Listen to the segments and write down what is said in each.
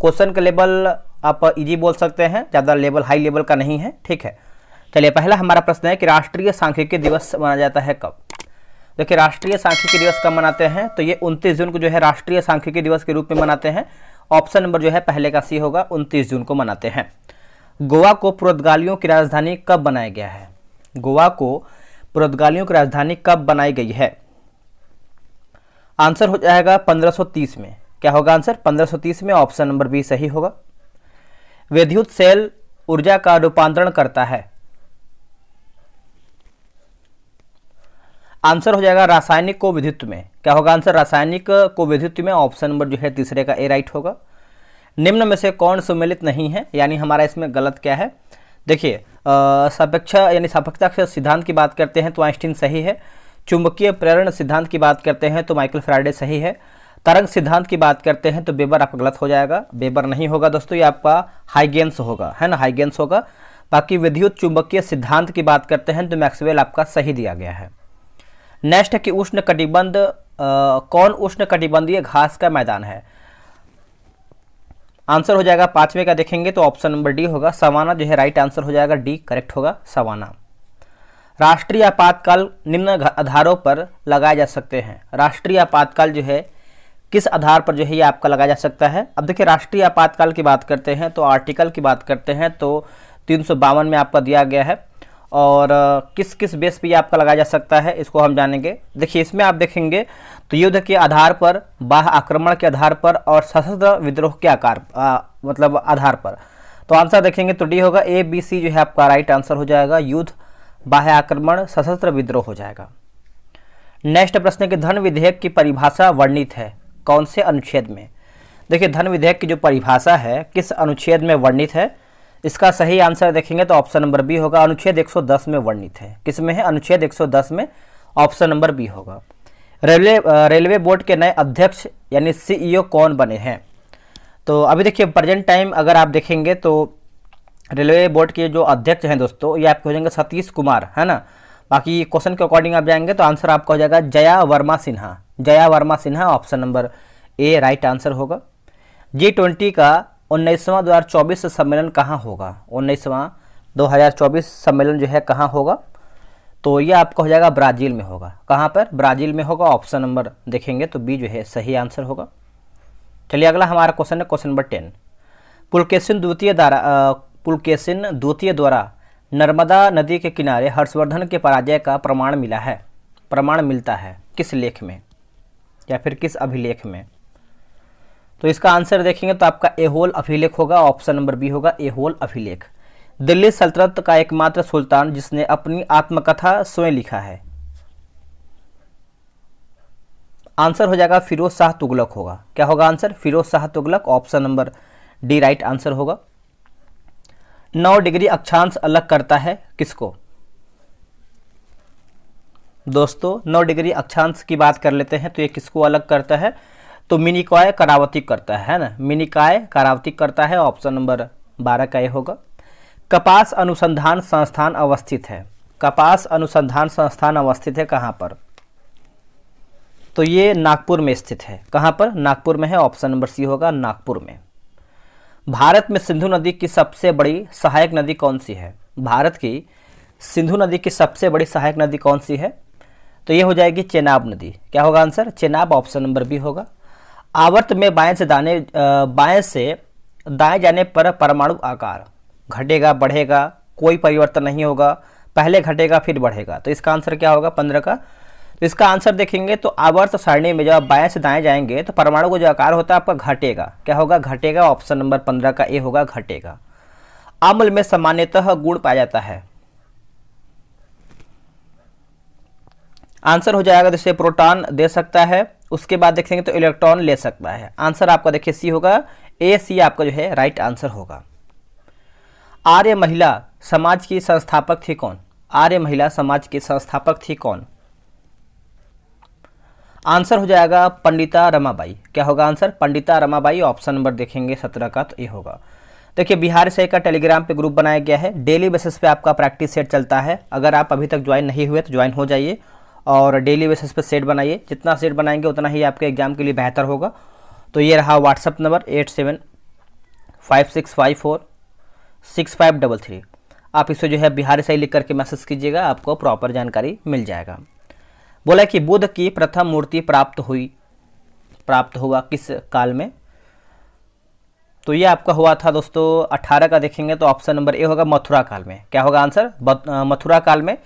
Question का level आप easy बोल सकते हैं, ज़्यादा लेवल हाई लेवल का नहीं है, ठीक है। चलिए पहला हमारा प्रश्न है कि राष्ट्रीय सांख्यिकी दिवस मनाया जाता है कब। देखिए राष्ट्रीय सांख्यिकी दिवस कब मनाते हैं, तो ये 29 जून को जो है राष्ट्रीय सांख्यिकी दिवस के रूप में मनाते हैं। ऑप्शन नंबर जो है पहले का सी होगा, 29 जून को मनाते हैं। गोवा को पुर्तगालियों की राजधानी कब बनाया गया है। गोवा को पुर्तगालियों की राजधानी कब बनाई गई है। आंसर हो जाएगा 1530 में। क्या होगा आंसर 1530 में, ऑप्शन नंबर बी सही होगा। विद्युत सेल ऊर्जा का रूपांतरण करता है। आंसर हो जाएगा रासायनिक को विद्युत में। क्या होगा आंसर रासायनिक को विद्युत में, ऑप्शन नंबर जो है तीसरे का ए राइट होगा। निम्न में से कौन सुमेलित नहीं है, यानी हमारा इसमें गलत क्या है। देखिए सापेक्षा यानी सापेक्षता सिद्धांत की बात करते हैं तो आइंस्टीन सही है। चुंबकीय प्रेरण सिद्धांत की बात करते हैं तो माइकल फैराडे सही है। तरंग सिद्धांत की बात करते हैं तो वेबर आपका गलत हो जाएगा, वेबर नहीं होगा दोस्तों, ये आपका हाइगेंस होगा, है ना, हाइगेंस होगा। बाकी विद्युत चुंबकीय सिद्धांत की बात करते हैं तो मैक्सवेल आपका सही दिया गया है। नेक्स्ट है कि उष्ण कटिबंध कौन उष्ण कटिबंधीय घास का मैदान है। आंसर हो जाएगा पांचवे का देखेंगे तो ऑप्शन नंबर डी होगा, सवाना जो है राइट आंसर हो जाएगा, डी करेक्ट होगा, सवाना। राष्ट्रीय आपातकाल निम्न आधारों पर लगाए जा सकते हैं। राष्ट्रीय आपातकाल जो है किस आधार पर जो है ये आपका लगाया जा सकता है। अब देखिए राष्ट्रीय आपातकाल की बात करते हैं तो आर्टिकल की बात करते हैं तो 352 में आपका दिया गया है, और किस किस बेस पे ये आपका लगाया जा सकता है इसको हम जानेंगे। देखिए इसमें आप देखेंगे तो युद्ध के आधार पर, बाह्य आक्रमण के आधार पर और सशस्त्र विद्रोह के मतलब आधार पर। तो आंसर देखेंगे तो डी होगा, ए बी सी जो है आपका राइट आंसर हो जाएगा, युद्ध, बाह्य आक्रमण, सशस्त्र विद्रोह हो जाएगा। नेक्स्ट प्रश्न है कि धन विधेयक की परिभाषा वर्णित है कौन से अनुच्छेद में। देखिए धन विधेयक की जो परिभाषा है किस अनुच्छेद में वर्णित है, इसका सही आंसर देखेंगे तो ऑप्शन नंबर बी होगा, अनुच्छेद 110 में वर्णित है। किस में है, अनुच्छेद 110 में, ऑप्शन नंबर बी होगा। रेलवे बोर्ड के नए अध्यक्ष यानी सीईओ कौन बने हैं। तो अभी देखिए प्रेजेंट टाइम अगर आप देखेंगे तो रेलवे बोर्ड के जो अध्यक्ष हैं दोस्तों ये आपके हो जाएंगे सतीश कुमार, है ना। बाकी क्वेश्चन के अकॉर्डिंग आप जाएंगे तो आंसर आपका हो जाएगा जया वर्मा सिन्हा, जया वर्मा सिन्हा, ऑप्शन नंबर ए राइट आंसर होगा। G20 का 19वां 2024 सम्मेलन कहाँ होगा। 19वां 2024 सम्मेलन जो है कहाँ होगा, तो ये आपका हो जाएगा ब्राज़ील में होगा। कहाँ पर, ब्राज़ील में होगा, ऑप्शन नंबर देखेंगे तो बी जो है सही आंसर होगा। चलिए अगला हमारा क्वेश्चन है क्वेश्चन नंबर 10। पुलकेशिन द्वितीय द्वारा नर्मदा नदी के किनारे हर्षवर्धन के पराजय का प्रमाण मिलता है किस लेख में या फिर किस अभिलेख में। तो इसका आंसर देखेंगे तो आपका एहोल अभिलेख होगा, ऑप्शन नंबर बी होगा, एहोल अभिलेख। दिल्ली सल्तनत का एकमात्र सुल्तान जिसने अपनी आत्मकथा स्वयं लिखा है। आंसर हो जाएगा फिरोज शाह तुगलक होगा। क्या होगा answer, Firoz Shah Tughlaq, option number D right answer होगा। 9 डिग्री अक्षांश अलग करता है किसको। दोस्तों 9 डिग्री अक्षांश की बात कर लेते हैं तो ये किसको अलग करता है, तो मिनिकॉय करावतिक करता है ना, मिनिकॉय करावतिक करता है, ऑप्शन नंबर 12 का ये होगा। कपास अनुसंधान संस्थान अवस्थित है। कपास अनुसंधान संस्थान अवस्थित है कहाँ पर, तो ये नागपुर में स्थित है। कहाँ पर, नागपुर में है, ऑप्शन नंबर सी होगा, नागपुर में। भारत में सिंधु नदी की सबसे बड़ी सहायक नदी कौन सी है। भारत की सिंधु नदी की सबसे बड़ी सहायक नदी कौन सी है, तो ये हो जाएगी चेनाब नदी। क्या होगा answer, Chenab, option number B होगा। आवर्त में बाएं से दाएं जाने पर परमाणु आकार घटेगा बढ़ेगा, कोई परिवर्तन नहीं होगा, पहले घटेगा फिर बढ़ेगा। तो इसका आंसर क्या होगा 15 का। तो इसका आंसर देखेंगे तो आवर्त सारणी में जब आप बाएं से दाएं जाएंगे तो परमाणु को जो आकार होता है आपका घटेगा। क्या होगा, घटेगा, ऑप्शन नंबर 15 का ए होगा, घटेगा। अम्ल में सामान्यतः गुण पाया जाता है। आंसर हो जाएगा जैसे प्रोटॉन दे सकता है, उसके बाद देखेंगे तो इलेक्ट्रॉन ले सकता है। आंसर आपका देखिए सी होगा, ए सी आपका जो है राइट आंसर होगा। आर्य महिला समाज की संस्थापक थी कौन। आर्य महिला समाज की संस्थापक थी कौन। आंसर हो जाएगा पंडिता रमाबाई। क्या होगा answer, Pandita Ramabai, option number देखेंगे 17 का तो ये होगा। देखिए बिहार से का टेलीग्राम पे ग्रुप बनाया गया है, डेली बेसिस पे आपका प्रैक्टिस सेट चलता है। अगर आप अभी तक ज्वाइन नहीं हुए तो ज्वाइन हो जाइए और डेली बेसिस पे सेट बनाइए। जितना सेट बनाएंगे उतना ही आपके एग्जाम के लिए बेहतर होगा। तो ये रहा व्हाट्सअप नंबर 56546533। आप इसे जो है बिहार से ही लिख करके मैसेज कीजिएगा, आपको प्रॉपर जानकारी मिल जाएगा। बोला कि बुद्ध की प्रथम मूर्ति प्राप्त हुआ किस काल में? तो ये आपका हुआ था दोस्तों 18 का देखेंगे तो ऑप्शन नंबर ए होगा मथुरा काल में। क्या होगा आंसर? मथुरा काल में।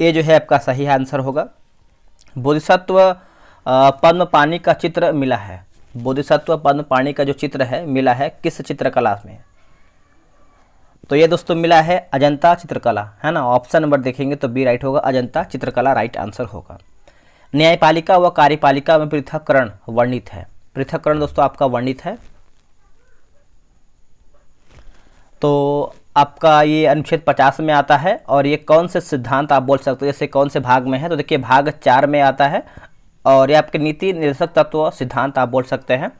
ये जो है आपका सही आंसर होगा। बोधिसत्व पद्म पाणि का चित्र मिला है, बोधिसत्व पद्म पाणि का जो चित्र है मिला है किस चित्रकला में? तो ये दोस्तों मिला है अजंता चित्रकला, है ना। ऑप्शन नंबर देखेंगे तो बी राइट होगा, अजंता चित्रकला राइट आंसर होगा। न्यायपालिका व कार्यपालिका में पृथक्करण वर्णित है, पृथक्करण दोस्तों आपका वर्णित है। तो आपका ये अनुच्छेद 50 में आता है। और ये कौन से सिद्धांत आप बोल सकते हो, जैसे कौन से भाग में है? तो देखिए भाग 4 में आता है। और ये आपके नीति निर्देशक तत्व सिद्धांत आप बोल सकते हैं।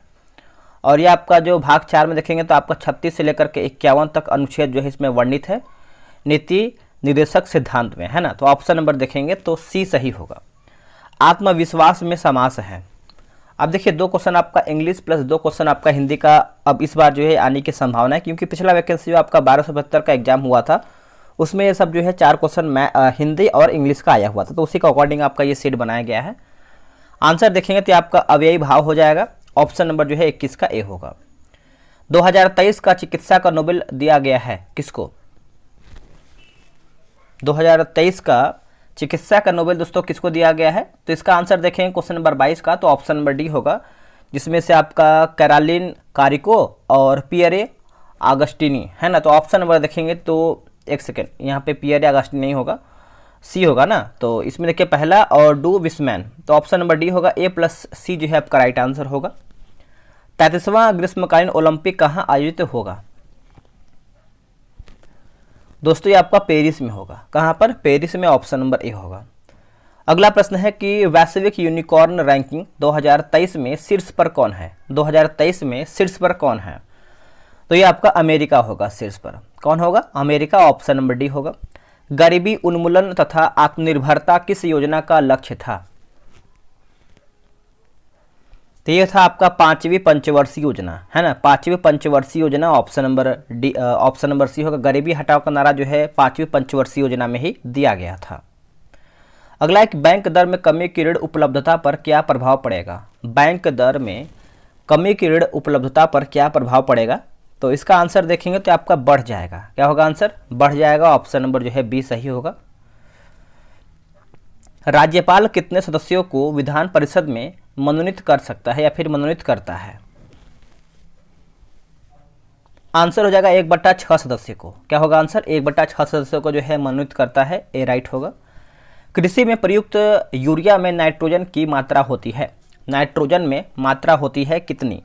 और ये आपका जो भाग 4 में देखेंगे तो आपका 36 से लेकर के 51 तक अनुच्छेद जो है इसमें वर्णित है नीति निर्देशक सिद्धांत में, है ना। तो ऑप्शन नंबर देखेंगे तो सी सही होगा। आत्मविश्वास में समास है। अब देखिए 2 क्वेश्चन आपका इंग्लिश प्लस 2 क्वेश्चन आपका हिंदी का अब इस बार जो है आने की संभावना है, क्योंकि पिछला वैकेंसी जो आपका 1272 का एग्जाम हुआ था उसमें ये सब जो है 4 क्वेश्चन हिंदी और इंग्लिश का आया हुआ था। तो उसी का अकॉर्डिंग आपका ये सीट बनाया गया है। आंसर देखेंगे तो आपका अव्ययी भाव हो जाएगा। ऑप्शन नंबर जो है 21 का ए होगा। 2023 का चिकित्सा का नोबेल दिया गया है किसको? 2023 का चिकित्सा का नोबेल दोस्तों किसको दिया गया है? तो इसका आंसर देखेंगे क्वेश्चन नंबर 22 का, तो ऑप्शन नंबर डी होगा, जिसमें से आपका कैरोलिन कारिको और पियरे आगस्टिनी, है ना। तो ऑप्शन नंबर देखेंगे तो एक सेकेंड, यहाँ पे पियरे आगस्टिनी नहीं होगा, सी होगा ना। तो इसमें देखिए पहला और डू विस्मैन, तो ऑप्शन नंबर डी होगा, ए प्लस सी जो है आपका राइट आंसर होगा। 33वां ग्रीष्मकालीन ओलंपिक कहाँ आयोजित होगा? दोस्तों ये आपका पेरिस में होगा। कहाँ पर? पेरिस में। ऑप्शन नंबर ए होगा। अगला प्रश्न है कि वैश्विक यूनिकॉर्न रैंकिंग 2023 में शीर्ष पर कौन है? 2023 में शीर्ष पर कौन है? तो ये आपका अमेरिका होगा शीर्ष पर। कौन होगा? अमेरिका। ऑप्शन नंबर डी होगा। गरीबी उन्मूलन तथा आत्मनिर्भरता किस योजना का लक्ष्य था? तो ये था आपका 5वीं पंचवर्षीय योजना, है ना। 5वीं पंचवर्षीय योजना option number D, option number C होगा। गरीबी हटाओ का नारा जो है 5वीं पंचवर्षीय योजना में ही दिया गया था। अगला एक बैंक दर में कमी की ऋण उपलब्धता पर क्या प्रभाव पड़ेगा? बैंक दर में कमी की ऋण उपलब्धता पर क्या प्रभाव पड़ेगा? तो इसका आंसर देखेंगे तो आपका बढ़ जाएगा। क्या होगा आंसर? बढ़ जाएगा। ऑप्शन नंबर जो है बी सही होगा। राज्यपाल कितने सदस्यों को विधान परिषद में मनोनीत कर सकता है या फिर मनोनीत करता है? आंसर हो जाएगा 1/6 सदस्य को। क्या होगा आंसर? 1/6 सदस्यों को जो है मनोनीत करता है, ए राइट होगा। कृषि में प्रयुक्त यूरिया में नाइट्रोजन की मात्रा होती है, नाइट्रोजन में मात्रा होती है कितनी?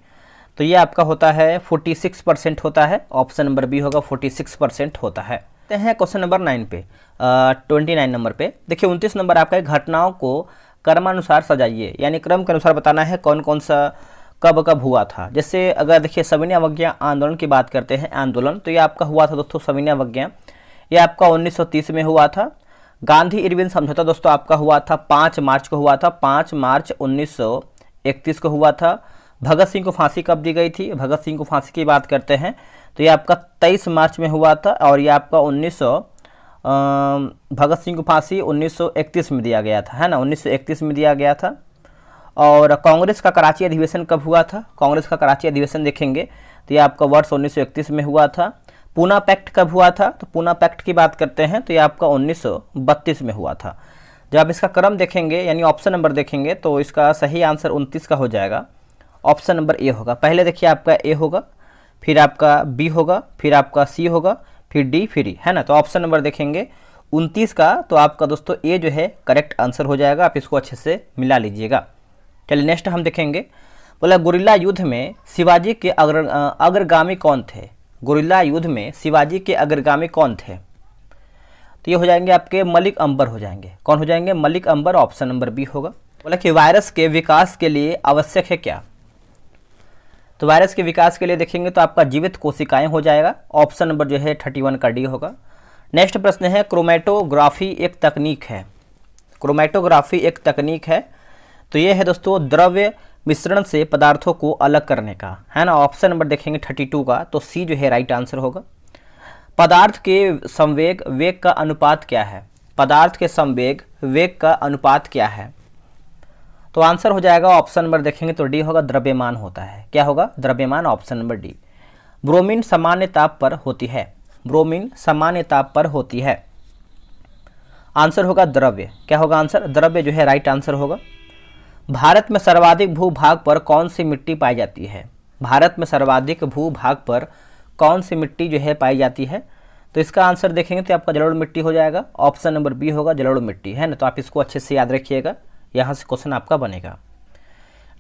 तो ये आपका होता है 46% होता है। ऑप्शन नंबर बी होगा, 46% होता है। हैं क्वेश्चन नंबर 9 पे 29 नंबर पे देखिए 29 नंबर आपका है, घटनाओं को क्रमानुसार सजाइए, यानी क्रम के अनुसार बताना है कौन कौन सा कब कब हुआ था। जैसे अगर देखिए सविनय अवज्ञा आंदोलन की बात करते हैं, आंदोलन तो ये आपका हुआ था दोस्तों सविनय अवज्ञा, ये आपका 1930 में हुआ था। गांधी इरविन समझौता दोस्तों आपका हुआ था 5 मार्च को हुआ था, 5 मार्च 1931 को हुआ था। भगत सिंह को फांसी कब दी गई थी? भगत सिंह को फांसी की बात करते हैं तो ये आपका 23 मार्च में हुआ था, और ये आपका भगत सिंह को फांसी 1931 में दिया गया था, है ना, 1931 में दिया गया था। और कांग्रेस का कराची अधिवेशन कब हुआ था? कांग्रेस का कराची अधिवेशन देखेंगे तो ये आपका वर्ष 1931 में हुआ था। पूना पैक्ट कब हुआ था? तो पूना पैक्ट की बात करते हैं तो ये आपका 1932 में हुआ था। जब आप इसका क्रम देखेंगे यानी ऑप्शन नंबर देखेंगे तो इसका सही आंसर 29 का हो जाएगा। ऑप्शन नंबर ए होगा। पहले देखिए आपका ए होगा, फिर आपका बी होगा, फिर आपका सी होगा, फिर डी, फिर ई, है ना। तो ऑप्शन नंबर देखेंगे 29 का, तो आपका दोस्तों ए जो है करेक्ट आंसर हो जाएगा। आप इसको अच्छे से मिला लीजिएगा। चलिए नेक्स्ट हम देखेंगे, बोला गुरिल्ला युद्ध में शिवाजी के अग्रगामी कौन थे? गुरिल्ला युद्ध में शिवाजी के अग्रगामी कौन थे? तो ये हो जाएंगे आपके मलिक अंबर हो जाएंगे। कौन हो जाएंगे? मलिक अंबर। ऑप्शन नंबर बी होगा। बोला कि वायरस के विकास के लिए आवश्यक है क्या? तो वायरस के विकास के लिए देखेंगे तो आपका जीवित कोशिकाएं हो जाएगा। ऑप्शन नंबर जो है 31 का डी होगा। नेक्स्ट प्रश्न है क्रोमेटोग्राफी एक तकनीक है, क्रोमेटोग्राफी एक तकनीक है तो ये है दोस्तों द्रव्य मिश्रण से पदार्थों को अलग करने का, है ना। ऑप्शन नंबर देखेंगे 32 का, तो सी जो है राइट आंसर होगा। पदार्थ के संवेग वेग का अनुपात क्या है? पदार्थ के संवेग वेग का अनुपात क्या है? तो आंसर हो जाएगा ऑप्शन नंबर देखेंगे तो डी होगा, द्रव्यमान होता है। क्या होगा? द्रव्यमान, ऑप्शन नंबर डी। ब्रोमीन सामान्य ताप पर होती है। ब्रोमीन सामान्य ताप पर होती है। आंसर होगा द्रव्य। क्या होगा आंसर? द्रव्य जो है राइट आंसर होगा। भारत में सर्वाधिक भूभाग पर कौन सी मिट्टी पाई जाती है? भारत में सर्वाधिक भूभाग पर कौन सी मिट्टी जो है पाई जाती है? तो इसका आंसर देखेंगे तो आपका जलोढ़ मिट्टी हो जाएगा। ऑप्शन नंबर बी होगा, जलोढ़ मिट्टी, है ना। तो आप इसको अच्छे से याद रखिएगा, यहाँ से क्वेश्चन आपका बनेगा।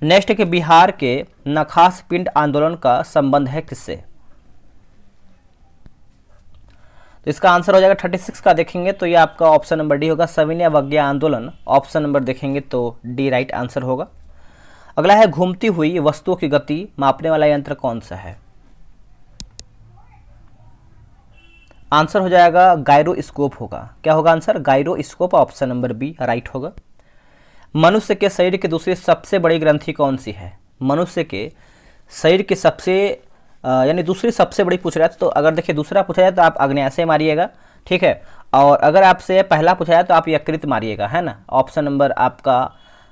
नेक्स्ट के बिहार के नखास पिंड आंदोलन का संबंध है किससे? तो इसका आंसर हो जाएगा 36 का देखेंगे तो ये आपका ऑप्शन नंबर डी होगा, सविनय अवज्ञा आंदोलन। ऑप्शन नंबर देखेंगे तो डी राइट आंसर होगा। अगला है घूमती हुई वस्तुओं की गति मापने वाला यंत्र कौन सा है? आंसर हो जाएगा गायरोस्कोप होगा। क्या होगा answer? Gyroscope, option number B right होगा। मनुष्य के शरीर की दूसरी सबसे बड़ी ग्रंथि कौन सी है? मनुष्य के शरीर की सबसे यानी दूसरी सबसे बड़ी पूछ रहा है, तो अगर देखिए दूसरा पूछा जाए तो आप अग्न्याशय मारिएगा, ठीक है। और अगर आपसे पहला पूछा जाए तो आप यकृत मारिएगा, है ना। ऑप्शन नंबर आपका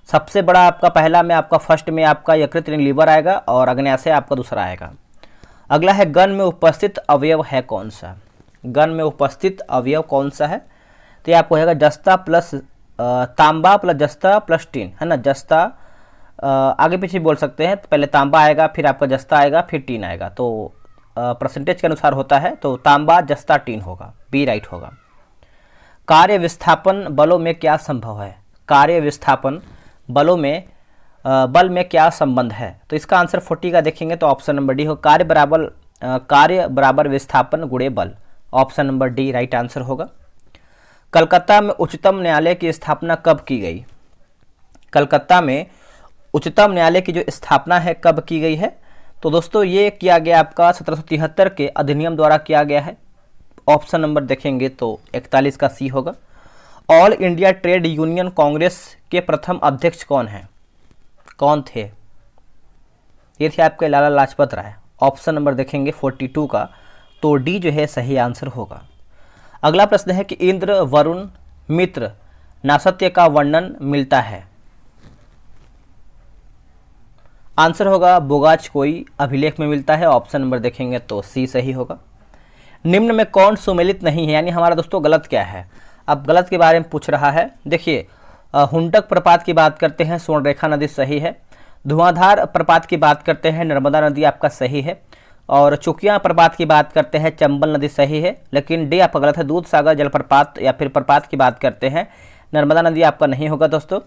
सबसे बड़ा आपका पहला में आपका फर्स्ट में आपका यकृत यानी लीवर आएगा और अग्न्याशय आपका दूसरा आएगा। अगला है गन में उपस्थित अवयव है कौन सा? गन में उपस्थित अवयव कौन सा है? तो ये आपको होगा जस्ता प्लस तांबा प्लस जस्ता प्लस टीन, है ना। जस्ता आगे पीछे बोल सकते हैं, तो पहले तांबा आएगा फिर आपका जस्ता आएगा फिर टीन आएगा, तो परसेंटेज के अनुसार होता है, तो तांबा जस्ता टीन होगा, बी राइट होगा। कार्य विस्थापन बलों में क्या संभव है? कार्य विस्थापन बलों में बल में क्या संबंध है? तो इसका आंसर 40 का देखेंगे तो ऑप्शन नंबर डी हो, कार्य बराबर विस्थापन गुणे बल। Option number D right answer होगा। कलकत्ता में उच्चतम न्यायालय की स्थापना कब की गई? कलकत्ता में उच्चतम न्यायालय की जो स्थापना है कब की गई है? तो दोस्तों ये किया गया आपका 1773 के अधिनियम द्वारा किया गया है। ऑप्शन नंबर देखेंगे तो 41 का सी होगा। All India trade union Congress के प्रथम अध्यक्ष कौन है? कौन थे? ये थे आपके लाला लाजपत राय। ऑप्शन नंबर देखेंगे 42 का, तो डी जो है सही आंसर होगा। अगला प्रश्न है कि इंद्र, वरुण, मित्र, नासत्य का वर्णन मिलता है। आंसर होगा बोगाच कोई अभिलेख में मिलता है। ऑप्शन नंबर देखेंगे तो सी सही होगा। निम्न में कौन सुमेलित नहीं है, यानी हमारा दोस्तों गलत क्या है? अब गलत के बारे में पूछ रहा है। देखिए हुंडक प्रपात की बात करते हैं, स्वर्णरेखा नदी सही है। धुआंधार प्रपात की बात करते हैं, नर्मदा नदी आपका सही है। और चुकिया प्रपात की बात करते हैं, चंबल नदी सही है। लेकिन डी आपका गलत है, दूध सागर जलप्रपात या फिर प्रपात की बात करते हैं, नर्मदा नदी आपका नहीं होगा दोस्तों।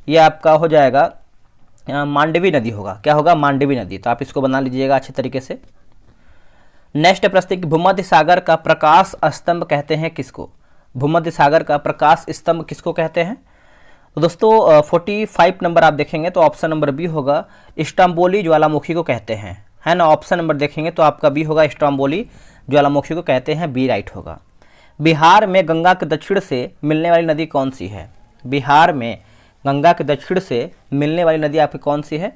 ये आपका हो जाएगा मांडवी नदी होगा। क्या होगा? मांडवी नदी। तो आप इसको बना लीजिएगा अच्छे तरीके से। नेक्स्ट प्रश्न, भूमध्य सागर का प्रकाश स्तंभ कहते हैं किसको? भूमध्य सागर का प्रकाश स्तंभ किसको कहते हैं? तो दोस्तों 45 नंबर आप देखेंगे तो ऑप्शन नंबर बी होगा, स्ट्रोम्बोली ज्वालामुखी को कहते हैं, है ना। ऑप्शन नंबर देखेंगे तो आपका बी होगा, स्ट्रोम्बोली ज्वालामुखी को कहते हैं, बी राइट होगा। बिहार में गंगा के दक्षिण से मिलने वाली नदी कौन सी है? बिहार में गंगा के दक्षिण से मिलने वाली नदी आपकी कौन सी है?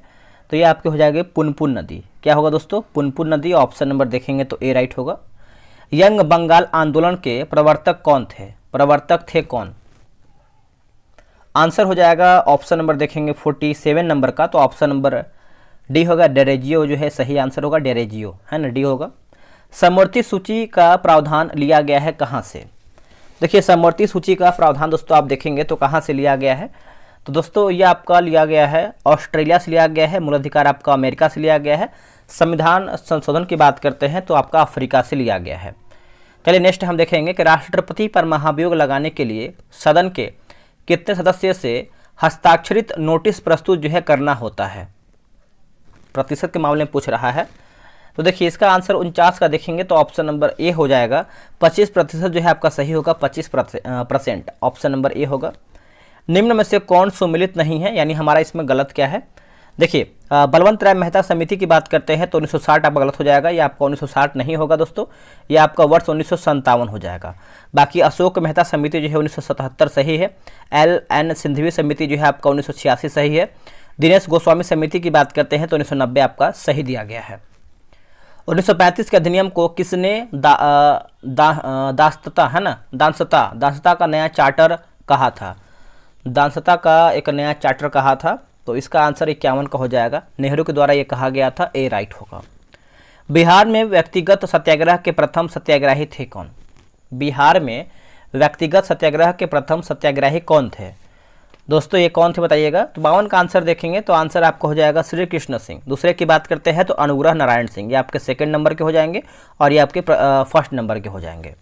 तो ये आपके हो जाएगी पुनपुन नदी। क्या होगा दोस्तों? पुनपुन नदी। ऑप्शन नंबर देखेंगे तो ए राइट होगा। यंग बंगाल आंदोलन के प्रवर्तक कौन थे? प्रवर्तक थे कौन? आंसर हो जाएगा ऑप्शन नंबर देखेंगे 47 नंबर का, तो ऑप्शन नंबर डी होगा, डेरेजियो जो है सही आंसर होगा, डेरेजियो, है ना, डी होगा। समवर्ती सूची का प्रावधान लिया गया है कहाँ से? देखिए समवर्ती सूची का प्रावधान दोस्तों आप देखेंगे तो कहाँ से लिया गया है? तो दोस्तों ये आपका लिया गया है ऑस्ट्रेलिया से लिया गया है, मूल अधिकार आपका अमेरिका से लिया गया है, संविधान संशोधन की बात करते हैं तो आपका अफ्रीका से लिया गया है। चलिए नेक्स्ट हम देखेंगे कि राष्ट्रपति पर महाभियोग लगाने के लिए सदन के कितने सदस्य से हस्ताक्षरित नोटिस प्रस्तुत जो है करना होता है? प्रतिशत के मामले में पूछ रहा है। तो देखिए इसका आंसर 49 का देखेंगे तो ऑप्शन नंबर ए हो जाएगा, 25% जो है आपका सही होगा, 25%। ऑप्शन नंबर ए होगा। निम्न में से कौन सुमेलित नहीं है, यानी हमारा इसमें गलत क्या है? देखिए बलवंत राय मेहता समिति की बात करते हैं तो 1960 आपका गलत हो जाएगा, ये आपका 1960 नहीं होगा दोस्तों, ये आपका वर्ष 1957 हो जाएगा। बाकी अशोक मेहता समिति जो है 1977 सही है। LN सिंघवी समिति जो है आपका 1986 सही है। दिनेश गोस्वामी समिति की बात करते हैं तो 1990 आपका सही दिया गया है। 1935 के अधिनियम को किसने दासता है ना, दासता का नया चार्टर कहा था? दासता का एक नया चार्टर कहा था, तो इसका आंसर 51 का हो जाएगा। नेहरू के द्वारा ये कहा गया था, ए राइट होगा। बिहार में व्यक्तिगत सत्याग्रह के प्रथम सत्याग्रही थे कौन? बिहार में व्यक्तिगत सत्याग्रह के प्रथम सत्याग्रही कौन थे दोस्तों, ये कौन थे बताइएगा। तो 52 का आंसर देखेंगे तो आंसर आपका हो जाएगा श्री कृष्ण सिंह। दूसरे की बात करते हैं तो अनुग्रह नारायण सिंह, ये आपके सेकंड नंबर के हो जाएंगे और ये आपके फर्स्ट नंबर के हो जाएंगे।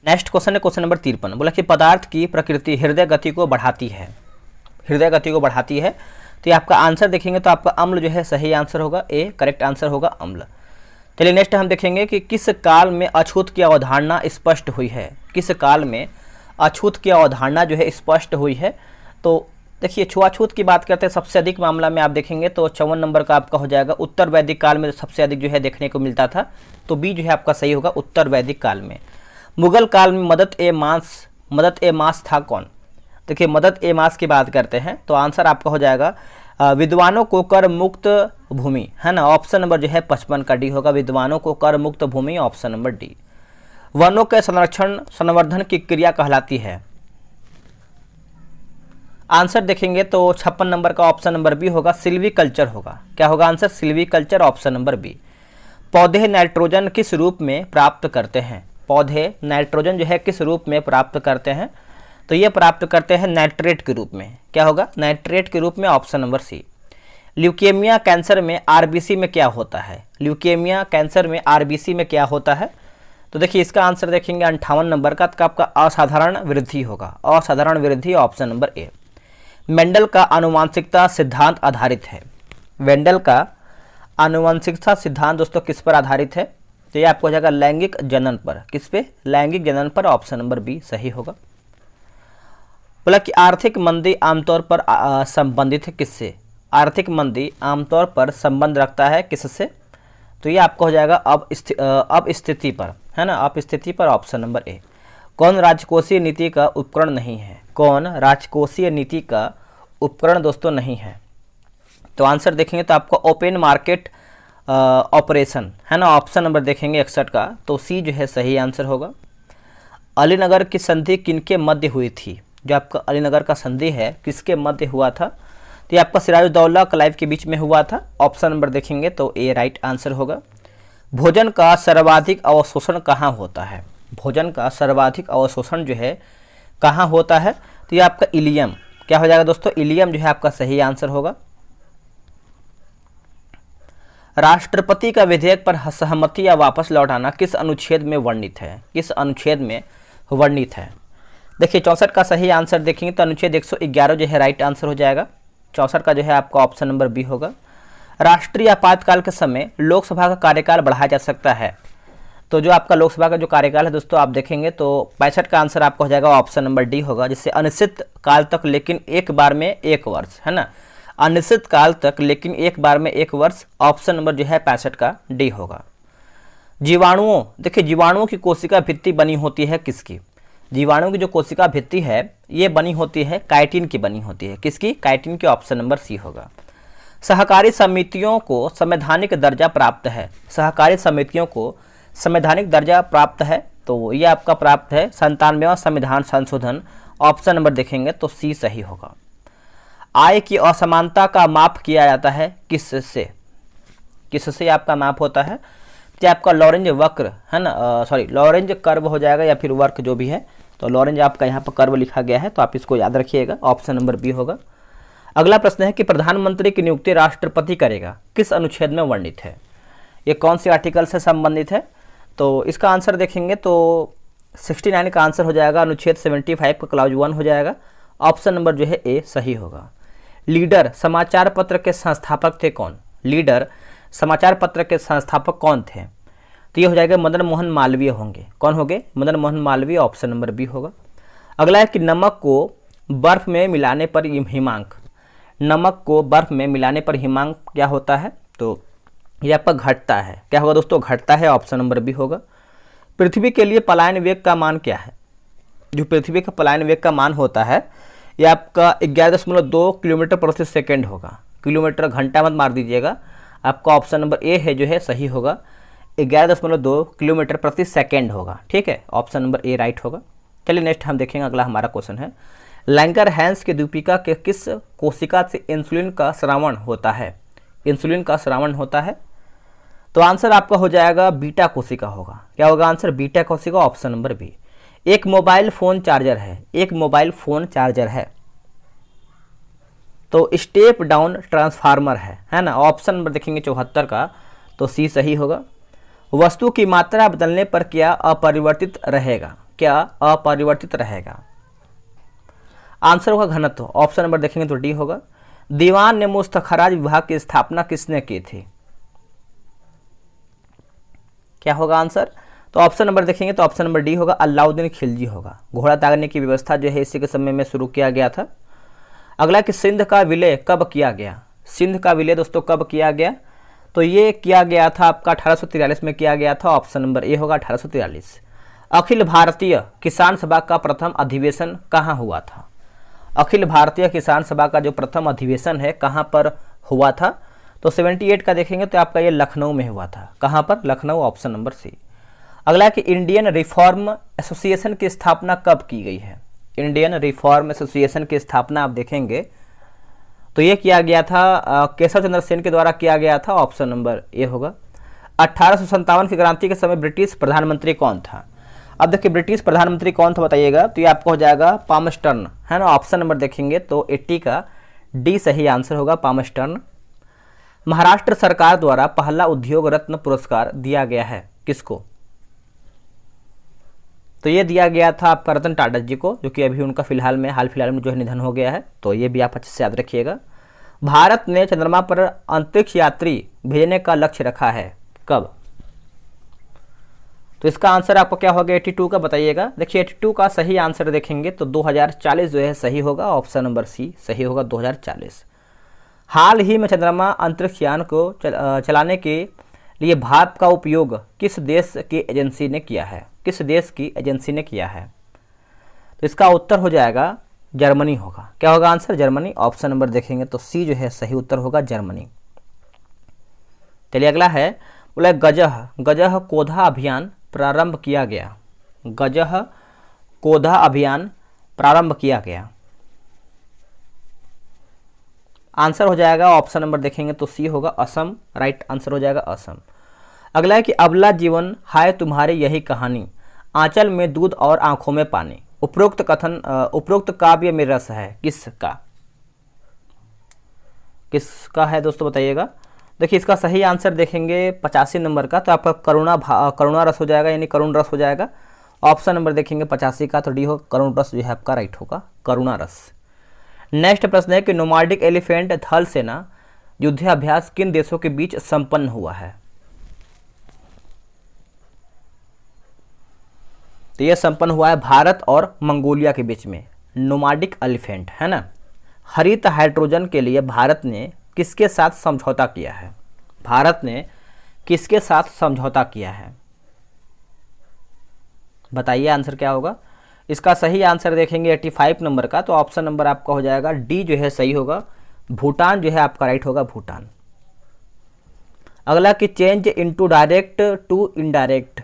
नेक्स्ट क्वेश्चन है क्वेश्चन नंबर 53। बोला कि पदार्थ की प्रकृति हृदय गति को बढ़ाती है, हृदय गति को बढ़ाती है, तो ये आपका आंसर देखेंगे तो आपका अम्ल जो है सही आंसर होगा, ए करेक्ट आंसर होगा अम्ल। चलिए नेक्स्ट हम देखेंगे कि किस काल में अछूत की अवधारणा स्पष्ट हुई है। किस काल में अछूत की अवधारणा जो है स्पष्ट हुई है, तो देखिए छुआछूत की बात करते हैं सबसे अधिक मामला में आप देखेंगे तो 54 नंबर का आपका हो जाएगा। उत्तर वैदिक काल में सबसे अधिक जो है देखने को मिलता था, तो बी जो है आपका सही होगा उत्तर वैदिक काल में। मुगल काल में मदद ए मास था कौन? देखिए मदद ए मास की बात करते हैं तो आंसर आपका हो जाएगा विद्वानों को कर मुक्त भूमि, है ना, ऑप्शन नंबर जो है 55 का डी होगा। विद्वानों को कर मुक्त भूमि, ऑप्शन नंबर डी। वनों के संरक्षण संवर्धन की क्रिया कहलाती है। आंसर देखेंगे तो 56 नंबर का ऑप्शन नंबर बी होगा, सिल्वीकल्चर होगा। क्या होगा answer? Silviculture, option number B. पौधे नाइट्रोजन किस रूप में प्राप्त करते हैं? पौधे नाइट्रोजन जो है किस रूप में प्राप्त करते हैं? तो ये प्राप्त करते हैं नाइट्रेट के रूप में। क्या होगा? नाइट्रेट के रूप में, option number C. Leukaemia cancer में आरबीसी में क्या होता है? ल्यूकेमिया कैंसर में आरबीसी में क्या होता है? तो देखिए इसका आंसर देखेंगे 58 नंबर का, तो आपका असाधारण वृद्धि होगा, असाधारण वृद्धि, ऑप्शन नंबर ए। मेंडल का आनुवंशिकता सिद्धांत आधारित है। मेंडल का आनुवंशिकता सिद्धांत दोस्तों किस पर आधारित है? तो ये आपको हो जाएगा लैंगिक जनन पर। किस पे? लैंगिक जनन पर, ऑप्शन नंबर बी सही होगा। बोला कि आर्थिक मंदी आमतौर पर संबंधित है किससे? आर्थिक मंदी आमतौर पर संबंध रखता है किससे? तो ये आपको हो जाएगा अब स्थिति पर, है ना, अपस्थिति पर, ऑप्शन नंबर ए। कौन राजकोषीय नीति का उपकरण नहीं है? कौन राजकोषीय नीति का उपकरण दोस्तों नहीं है? तो आंसर देखेंगे तो आपको ओपन मार्केट ऑपरेशन, है ना, ऑप्शन नंबर देखेंगे 61 का, तो सी जो है सही आंसर होगा। अलीनगर की संधि किनके मध्य हुई थी? जो आपका अलीनगर का संधि है किसके मध्य हुआ था? तो ये आपका सिराजुद्दौला क्लाइव के बीच में हुआ था, ऑप्शन नंबर देखेंगे तो ए राइट आंसर होगा। भोजन का सर्वाधिक अवशोषण कहाँ होता है? भोजन का सर्वाधिक अवशोषण जो है कहाँ होता है? तो ये आपका इलियम। क्या हो जाएगा दोस्तों? इलियम जो है आपका सही आंसर होगा। राष्ट्रपति का विधेयक पर सहमति या वापस लौटाना किस अनुच्छेद में वर्णित है? किस अनुच्छेद में वर्णित है? देखिए 64 का सही आंसर देखेंगे तो अनुच्छेद 111 जो है राइट आंसर हो जाएगा। 64 का जो है आपका ऑप्शन नंबर बी होगा। राष्ट्रीय आपातकाल के समय लोकसभा का कार्यकाल बढ़ाया जा सकता है। तो जो आपका लोकसभा का जो कार्यकाल है दोस्तों आप देखेंगे तो 65 का आंसर आपका हो जाएगा, ऑप्शन नंबर डी होगा, जिससे अनिश्चित काल तक लेकिन एक बार में 1 वर्ष, है ना, अनिश्चित काल तक लेकिन एक बार में 1 वर्ष, ऑप्शन नंबर जो है 65 का डी होगा। जीवाणुओं, देखिए जीवाणुओं की कोशिका भित्ति बनी होती है किसकी? जीवाणु की जो कोशिका भित्ति है ये बनी होती है काइटिन की बनी होती है। किसकी? काइटिन की, ऑप्शन नंबर सी होगा। सहकारी समितियों को संवैधानिक दर्जा प्राप्त है। सहकारी समितियों को संवैधानिक दर्जा प्राप्त है, तो ये आपका प्राप्त है 97वां संविधान संशोधन, ऑप्शन नंबर देखेंगे तो सी सही होगा। आय की असमानता का माप किया जाता है किससे? किससे आपका माप होता है? तो आपका लॉरेंज वक्र, है ना, सॉरी लॉरेंज कर्व हो जाएगा या फिर वर्क जो भी है, तो लॉरेंज आपका यहाँ पर कर्व लिखा गया है, तो आप इसको याद रखिएगा, ऑप्शन नंबर बी होगा। अगला प्रश्न है कि प्रधानमंत्री की नियुक्ति राष्ट्रपति करेगा, किस अनुच्छेद में वर्णित है? ये कौन सी आर्टिकल से संबंधित है? तो इसका आंसर देखेंगे तो 69 का आंसर हो जाएगा, अनुच्छेद 75 का क्लॉज 1 हो जाएगा, ऑप्शन नंबर जो है ए सही होगा। लीडर समाचार पत्र के संस्थापक थे कौन? लीडर समाचार पत्र के संस्थापक कौन थे? तो ये हो जाएगा मदन मोहन मालवीय होंगे। कौन होंगे? Madan Mohan Malviya, option number B होगा। अगला है कि नमक को बर्फ में मिलाने पर हिमांक, नमक को बर्फ में मिलाने पर हिमांक क्या होता है? तो ये आपका घटता है। क्या होगा दोस्तों? घटता है। ऑप्शन नंबर बी होगा। पृथ्वी के लिए पलायन वेग का मान क्या है? जो पृथ्वी का पलायन वेग का मान होता है ये आपका 11.2 किलोमीटर प्रति सेकेंड होगा। किलोमीटर घंटा मत मार दीजिएगा। आपका ऑप्शन नंबर ए है जो है सही होगा। 11.2 किलोमीटर प्रति सेकेंड होगा। ठीक है, ऑप्शन नंबर ए राइट होगा। चलिए नेक्स्ट हम देखेंगे। अगला हमारा क्वेश्चन है, लैंगरहैंस के द्वीपिका के किस कोशिका से इंसुलिन का स्रावण होता है? इंसुलिन का स्रावण होता है तो आंसर आपका हो जाएगा बीटा कोशिका होगा। क्या होगा आंसर? बीटा कोशिका, ऑप्शन नंबर बी। एक मोबाइल फोन चार्जर है, एक मोबाइल फोन चार्जर है तो स्टेप डाउन ट्रांसफार्मर है ना। ऑप्शन नंबर देखेंगे 74 का, तो सी सही होगा। वस्तु की मात्रा बदलने पर क्या अपरिवर्तित रहेगा? क्या अपरिवर्तित रहेगा? आंसर होगा घनत्व। ऑप्शन नंबर देखेंगे तो डी होगा। दीवान ने मुस्तखराज विभाग की स्थापना किसने की थी? क्या होगा आंसर? तो ऑप्शन नंबर देखेंगे तो ऑप्शन नंबर डी होगा, अलाउद्दीन खिलजी होगा। घोड़ा तागने की व्यवस्था जो है इसी के समय में शुरू किया गया था। अगला कि सिंध का विलय कब किया गया? सिंध का विलय दोस्तों कब किया गया? तो ये किया गया था आपका 1843 में किया गया था। ऑप्शन नंबर ए होगा 1843। अखिल भारतीय किसान सभा का प्रथम अधिवेशन कहाँ हुआ था? अखिल भारतीय किसान सभा का जो प्रथम अधिवेशन है कहाँ पर हुआ था? तो 78 का देखेंगे तो आपका ये लखनऊ में हुआ था। कहाँ पर? Lucknow, option number C. अगला कि इंडियन रिफॉर्म एसोसिएशन की स्थापना कब की गई है? इंडियन रिफॉर्म एसोसिएशन की स्थापना आप देखेंगे तो ये किया गया था केशव चंद्र सेन के द्वारा किया गया था। ऑप्शन नंबर ए होगा। 1857 की क्रांति के समय ब्रिटिश प्रधानमंत्री कौन था? अब देखिए ब्रिटिश प्रधानमंत्री कौन था बताइएगा, तो ये आपको हो जाएगा पामस्टर्न, है ना। ऑप्शन नंबर देखेंगे तो 80 का डी सही आंसर होगा, पामस्टर्न। महाराष्ट्र सरकार द्वारा पहला उद्योग रत्न पुरस्कार दिया गया है किसको? तो ये दिया गया था आपका रतन टाटा जी को, जो कि अभी उनका हाल फिलहाल में जो है निधन हो गया है। तो ये भी आप अच्छे से याद रखिएगा। भारत ने चंद्रमा पर अंतरिक्ष यात्री भेजने का लक्ष्य रखा है कब? तो इसका आंसर आपको क्या होगा? 82 का बताइएगा। देखिए 82 का सही आंसर देखेंगे तो 2040 जो है सही होगा। ऑप्शन नंबर सी सही होगा, 2040। हाल ही में चंद्रमा अंतरिक्ष यान को चलाने के लिए भाप का उपयोग किस देश की एजेंसी ने किया है? किस देश की एजेंसी ने किया है? तो इसका उत्तर हो जाएगा जर्मनी होगा। क्या होगा आंसर? जर्मनी। ऑप्शन नंबर देखेंगे तो सी जो है सही उत्तर होगा, जर्मनी। चलिए अगला है, बोला गजह कोधा अभियान प्रारंभ किया गया। गजह कोधा अभियान प्रारंभ किया गया। आंसर हो जाएगा ऑप्शन नंबर देखेंगे तो सी होगा, असम। राइट आंसर हो जाएगा असम। अगला है कि अबला जीवन हाय तुम्हारी यही कहानी, आंचल में दूध और आंखों में पानी, उपरोक्त काव्य में रस है किसका? किसका है दोस्तों बताइएगा। देखिए इसका सही आंसर देखेंगे 85 नंबर का, तो आपका करुणा रस हो जाएगा, यानी करुण रस हो जाएगा। ऑप्शन नंबर देखेंगे 85 का, तो डी होगा, करुण रस जो है आपका राइट होगा, करुणा रस। नेक्स्ट प्रश्न है कि नोमाडिक एलिफेंट थल सेना युद्धाभ्यास किन देशों के बीच संपन्न हुआ है? तो यह संपन्न हुआ है भारत और मंगोलिया के बीच में। नोमाडिक एलिफेंट है ना। हरित हाइड्रोजन के लिए भारत ने किसके साथ समझौता किया है? भारत ने किसके साथ समझौता किया है? बताइए आंसर क्या होगा। इसका सही आंसर देखेंगे 85 नंबर का, तो ऑप्शन नंबर आपका हो जाएगा डी जो है सही होगा, भूटान जो है आपका राइट होगा, भूटान। अगला कि change into direct to indirect,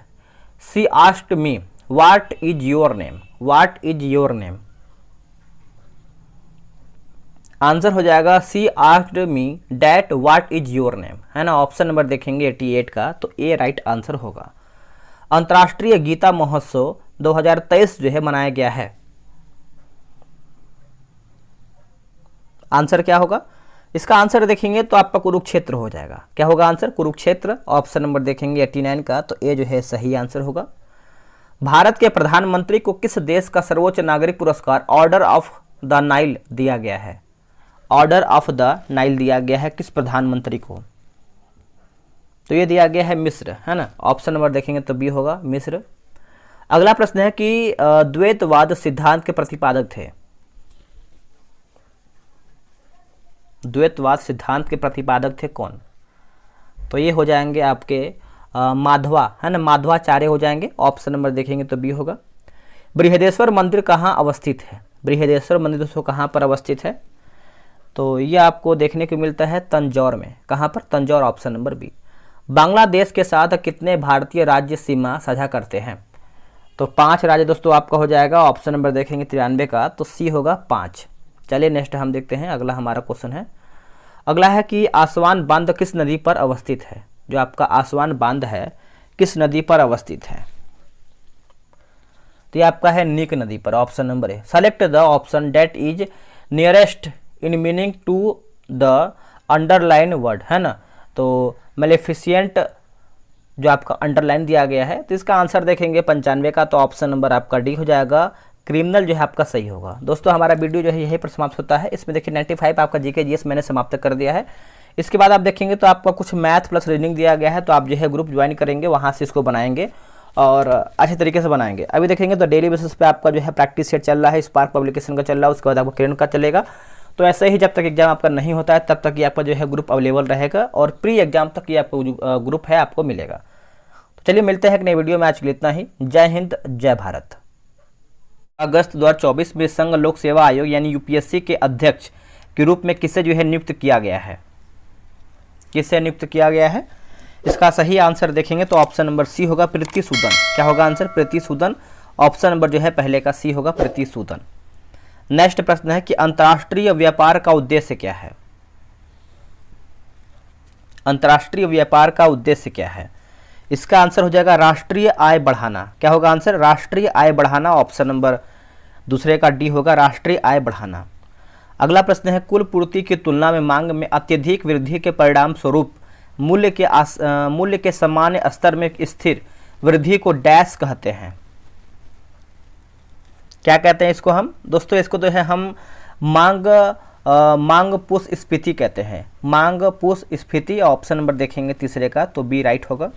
she asked me what is your name, what is your name. Answer हो जाएगा she asked me that what is your name, है ना। ऑप्शन नंबर देखेंगे 88 का, तो ए राइट आंसर होगा। अंतर्राष्ट्रीय गीता महोत्सव 2023 जो है मनाया गया है, आंसर क्या होगा। इसका आंसर देखेंगे तो आपका कुरुक्षेत्र हो जाएगा। क्या होगा आंसर? कुरुक्षेत्र। ऑप्शन नंबर देखेंगे 89 का, तो ए जो है सही आंसर होगा। भारत के प्रधानमंत्री को किस देश का सर्वोच्च नागरिक पुरस्कार ऑर्डर ऑफ द नाइल दिया गया है? ऑर्डर ऑफ द नाइल दिया गया है किस प्रधानमंत्री को? तो ये दिया गया है मिस्र, है ना। ऑप्शन नंबर देखेंगे तो बी होगा, मिस्र। अगला प्रश्न है कि द्वैतवाद सिद्धांत के प्रतिपादक थे। द्वैतवाद सिद्धांत के प्रतिपादक थे कौन? तो ये हो जाएंगे आपके माधवा, है ना, माधवाचार्य हो जाएंगे। ऑप्शन नंबर देखेंगे तो बी होगा। बृहदेश्वर मंदिर कहाँ अवस्थित है? बृहदेश्वर मंदिर दोस्तों कहाँ पर अवस्थित है? तो ये आपको देखने को मिलता है तंजौर में। कहाँ पर? Tanjore, option number B. Bangladesh के साथ कितने भारतीय राज्य सीमा साझा करते हैं? तो 5 राज्य दोस्तों आपका हो जाएगा। ऑप्शन नंबर देखेंगे 93 का, तो सी होगा 5। चलिए नेक्स्ट हम देखते हैं, अगला हमारा क्वेश्चन है। अगला है कि आसवान बांध किस नदी पर अवस्थित है? जो आपका आसवान बांध है किस नदी पर अवस्थित है? तो ये आपका है नीक नदी पर, option number A. Select the option that is nearest in meaning to the underline word, है ना। तो मेलेफिशिएंट जो आपका अंडरलाइन दिया गया है, तो इसका आंसर देखेंगे 95 का, तो ऑप्शन नंबर आपका डी हो जाएगा। क्रिमिनल जो है आपका सही होगा। दोस्तों हमारा वीडियो जो है यहीं पर समाप्त होता है। इसमें देखिए 95 आपका जीके जीएस मैंने समाप्त कर दिया है। इसके बाद आप देखेंगे तो आपका कुछ मैथ प्लस रीजनिंग दिया गया है, तो आप जो है ग्रुप ज्वाइन करेंगे, वहाँ से इसको बनाएंगे और अच्छे तरीके से बनाएंगे। अभी देखेंगे तो डेली बेसिस पे आपका जो है प्रैक्टिस सेट चल रहा है, स्पार्क पब्लिकेशन का चल रहा है, उसके बाद आपका किरण का चलेगा। तो ऐसे ही जब तक एग्जाम आपका नहीं होता है तब तक ये आपका जो है ग्रुप अवेलेबल रहेगा और प्री एग्जाम तक ये आपको ग्रुप है आपको मिलेगा। तो चलिए मिलते हैं एक नई वीडियो में, आज के लिए इतना ही। जय हिंद, जय भारत। अगस्त 2024 में संघ लोक सेवा आयोग यानी यूपीएससी के अध्यक्ष के रूप में किसे जो है नियुक्त किया गया है? किसे नियुक्त किया गया है? इसका सही आंसर देखेंगे तो ऑप्शन नंबर सी होगा, प्रीति सूदन। क्या होगा answer? Preeti Sudan. Option number जो है पहले का सी होगा, प्रीति सूदन। नेक्स्ट प्रश्न है कि अंतर्राष्ट्रीय व्यापार का उद्देश्य क्या है? अंतर्राष्ट्रीय व्यापार का उद्देश्य क्या है? इसका आंसर हो जाएगा राष्ट्रीय आय बढ़ाना। क्या होगा आंसर? राष्ट्रीय आय बढ़ाना। ऑप्शन नंबर दूसरे का डी होगा, राष्ट्रीय आय बढ़ाना। अगला प्रश्न है कुल पूर्ति की तुलना में मांग में अत्यधिक वृद्धि के परिणाम स्वरूप मूल्य के सामान्य स्तर में स्थिर वृद्धि को डैश कहते हैं। क्या कहते हैं इसको हम? दोस्तों इसको जो है हम मांग पुष्स्फीति कहते हैं। मांग पुष्स्फीति। ऑप्शन नंबर देखेंगे तीसरे का, तो बी राइट होगा।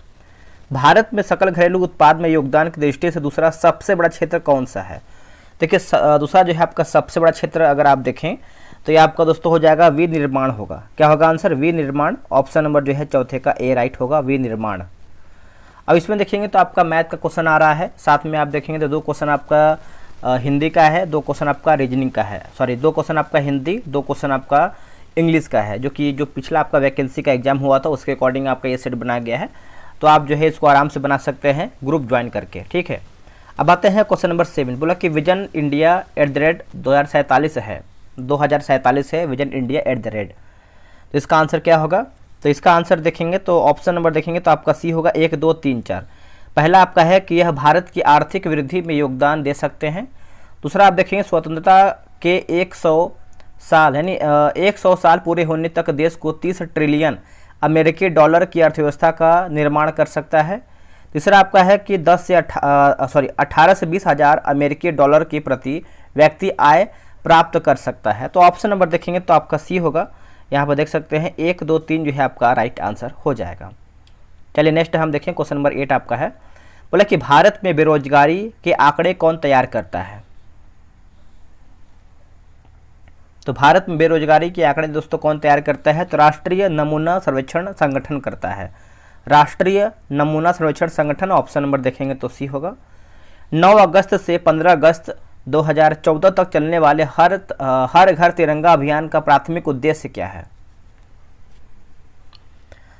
भारत में सकल घरेलू उत्पाद में योगदान की दृष्टि से दूसरा सबसे बड़ा क्षेत्र कौन सा है? देखिए दूसरा जो है आपका सबसे बड़ा क्षेत्र अगर आप देखें तो ये आपका दोस्तों हो जाएगा विनिर्माण होगा। क्या होगा आंसर? विनिर्माण। ऑप्शन नंबर जो है चौथे का ए राइट होगा, विनिर्माण। अब इसमें देखेंगे तो आपका मैथ का क्वेश्चन आ रहा है, साथ में आप देखेंगे तो 2 क्वेश्चन आपका हिंदी का है, 2 क्वेश्चन आपका रीजनिंग का है, सॉरी 2 क्वेश्चन आपका हिंदी, 2 क्वेश्चन आपका इंग्लिश का है, जो पिछला आपका वैकेंसी का एग्जाम हुआ था उसके अकॉर्डिंग आपका ये सेट बनाया गया है। तो आप जो है इसको आराम से बना सकते हैं ग्रुप ज्वाइन करके, ठीक है। अब आते हैं क्वेश्चन नंबर 7। बोला कि विजन इंडिया @2047 है, 2047 है विजन इंडिया @। तो इसका आंसर क्या होगा? तो इसका आंसर देखेंगे तो ऑप्शन नंबर देखेंगे तो आपका सी होगा 1 2 3 4। पहला आपका है कि यह भारत की आर्थिक वृद्धि में योगदान दे सकते हैं। दूसरा आप देखेंगे स्वतंत्रता के 100 साल यानी 100 साल पूरे होने तक देश को 30 ट्रिलियन अमेरिकी डॉलर की अर्थव्यवस्था का निर्माण कर सकता है। तीसरा आपका है कि 18 से 20 हज़ार अमेरिकी डॉलर की प्रति व्यक्ति आय प्राप्त कर सकता है। तो ऑप्शन नंबर देखेंगे तो आपका सी होगा। यहाँ पर देख सकते हैं 1 2 3 जो है आपका राइट आंसर हो जाएगा। चलिए नेक्स्ट हम देखें क्वेश्चन नंबर 8 आपका है। बोला कि भारत में बेरोजगारी के आंकड़े कौन तैयार करता है? तो भारत में बेरोजगारी के आंकड़े दोस्तों कौन तैयार करता है? तो राष्ट्रीय नमूना सर्वेक्षण संगठन करता है। राष्ट्रीय नमूना सर्वेक्षण संगठन। ऑप्शन नंबर देखेंगे तो सी होगा। 9 अगस्त से 15 अगस्त 2014 तक चलने वाले हर घर तिरंगा अभियान का प्राथमिक उद्देश्य क्या है?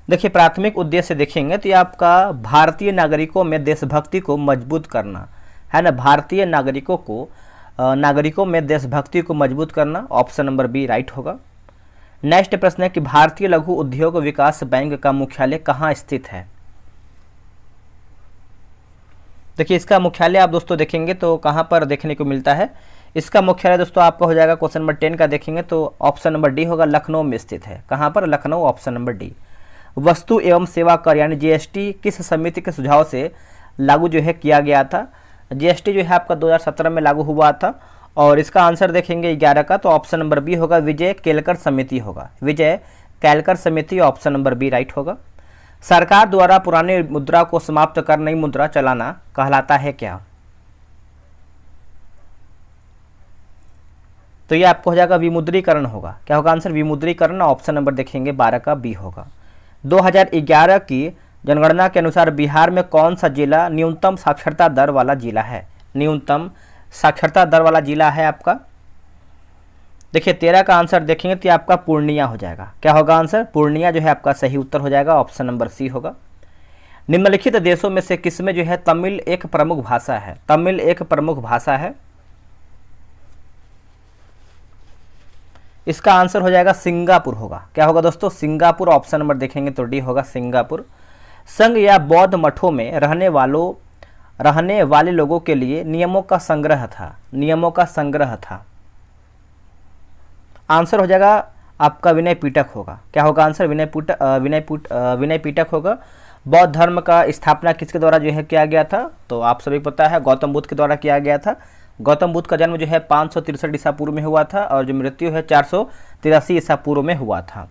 देखिए प्राथमिक उद्देश्य देखेंगे तो ये आपका भारतीय नागरिकों में देशभक्ति को मजबूत करना है ना। भारतीय नागरिकों में देशभक्ति को मजबूत करना। ऑप्शन नंबर बी राइट होगा। नेक्स्ट प्रश्न है कि भारतीय लघु उद्योग विकास बैंक का मुख्यालय कहाँ स्थित है? देखिए इसका मुख्यालय आप दोस्तों देखेंगे तो कहाँ पर देखने को मिलता है? इसका मुख्यालय दोस्तों आपका हो जाएगा क्वेश्चन नंबर 10 का देखेंगे तो ऑप्शन नंबर डी होगा, लखनऊ में स्थित है। कहाँ पर? लखनऊ। Option number D. वस्तु एवं सेवा कर यानी जीएसटी किस समिति के सुझाव से लागू जो है किया गया था? जीएसटी जो है आपका 2017 में लागू हुआ था और इसका आंसर देखेंगे 11 का, तो ऑप्शन नंबर बी होगा, विजय केलकर समिति होगा। विजय केलकर समिति। ऑप्शन नंबर बी राइट होगा। सरकार द्वारा पुरानी मुद्रा को समाप्त कर नई मुद्रा चलाना कहलाता है क्या? तो ये आपको हो जाएगा विमुद्रीकरण होगा। क्या होगा आंसर? विमुद्रीकरण। ऑप्शन नंबर देखेंगे 12 का बी होगा। 2011 की जनगणना के अनुसार बिहार में कौन सा जिला न्यूनतम साक्षरता दर वाला जिला है? न्यूनतम साक्षरता दर वाला जिला है आपका, देखिए 13 का आंसर देखेंगे तो आपका पूर्णिया हो जाएगा। क्या होगा आंसर? पूर्णिया जो है आपका सही उत्तर हो जाएगा। ऑप्शन नंबर सी होगा। निम्नलिखित देशों में से किसमें जो है तमिल एक प्रमुख भाषा है? तमिल एक प्रमुख भाषा है। इसका आंसर हो जाएगा सिंगापुर होगा। क्या होगा दोस्तों? सिंगापुर। ऑप्शन नंबर देखेंगे तो डी होगा, सिंगापुर। संघ या बौद्ध मठों में रहने वाले लोगों के लिए नियमों का संग्रह था। नियमों का संग्रह था। आंसर हो जाएगा आपका विनय पिटक होगा। क्या होगा आंसर? विनय पिटक होगा। बौद्ध धर्म का स्थापना किसके द्वारा जो है किया गया था? तो आप सभी को पता है गौतम बुद्ध के द्वारा किया गया था। गौतम बुद्ध का जन्म जो है 563 ईसा पूर्व में हुआ था और जो मृत्यु है 483 ईसा पूर्व में हुआ था।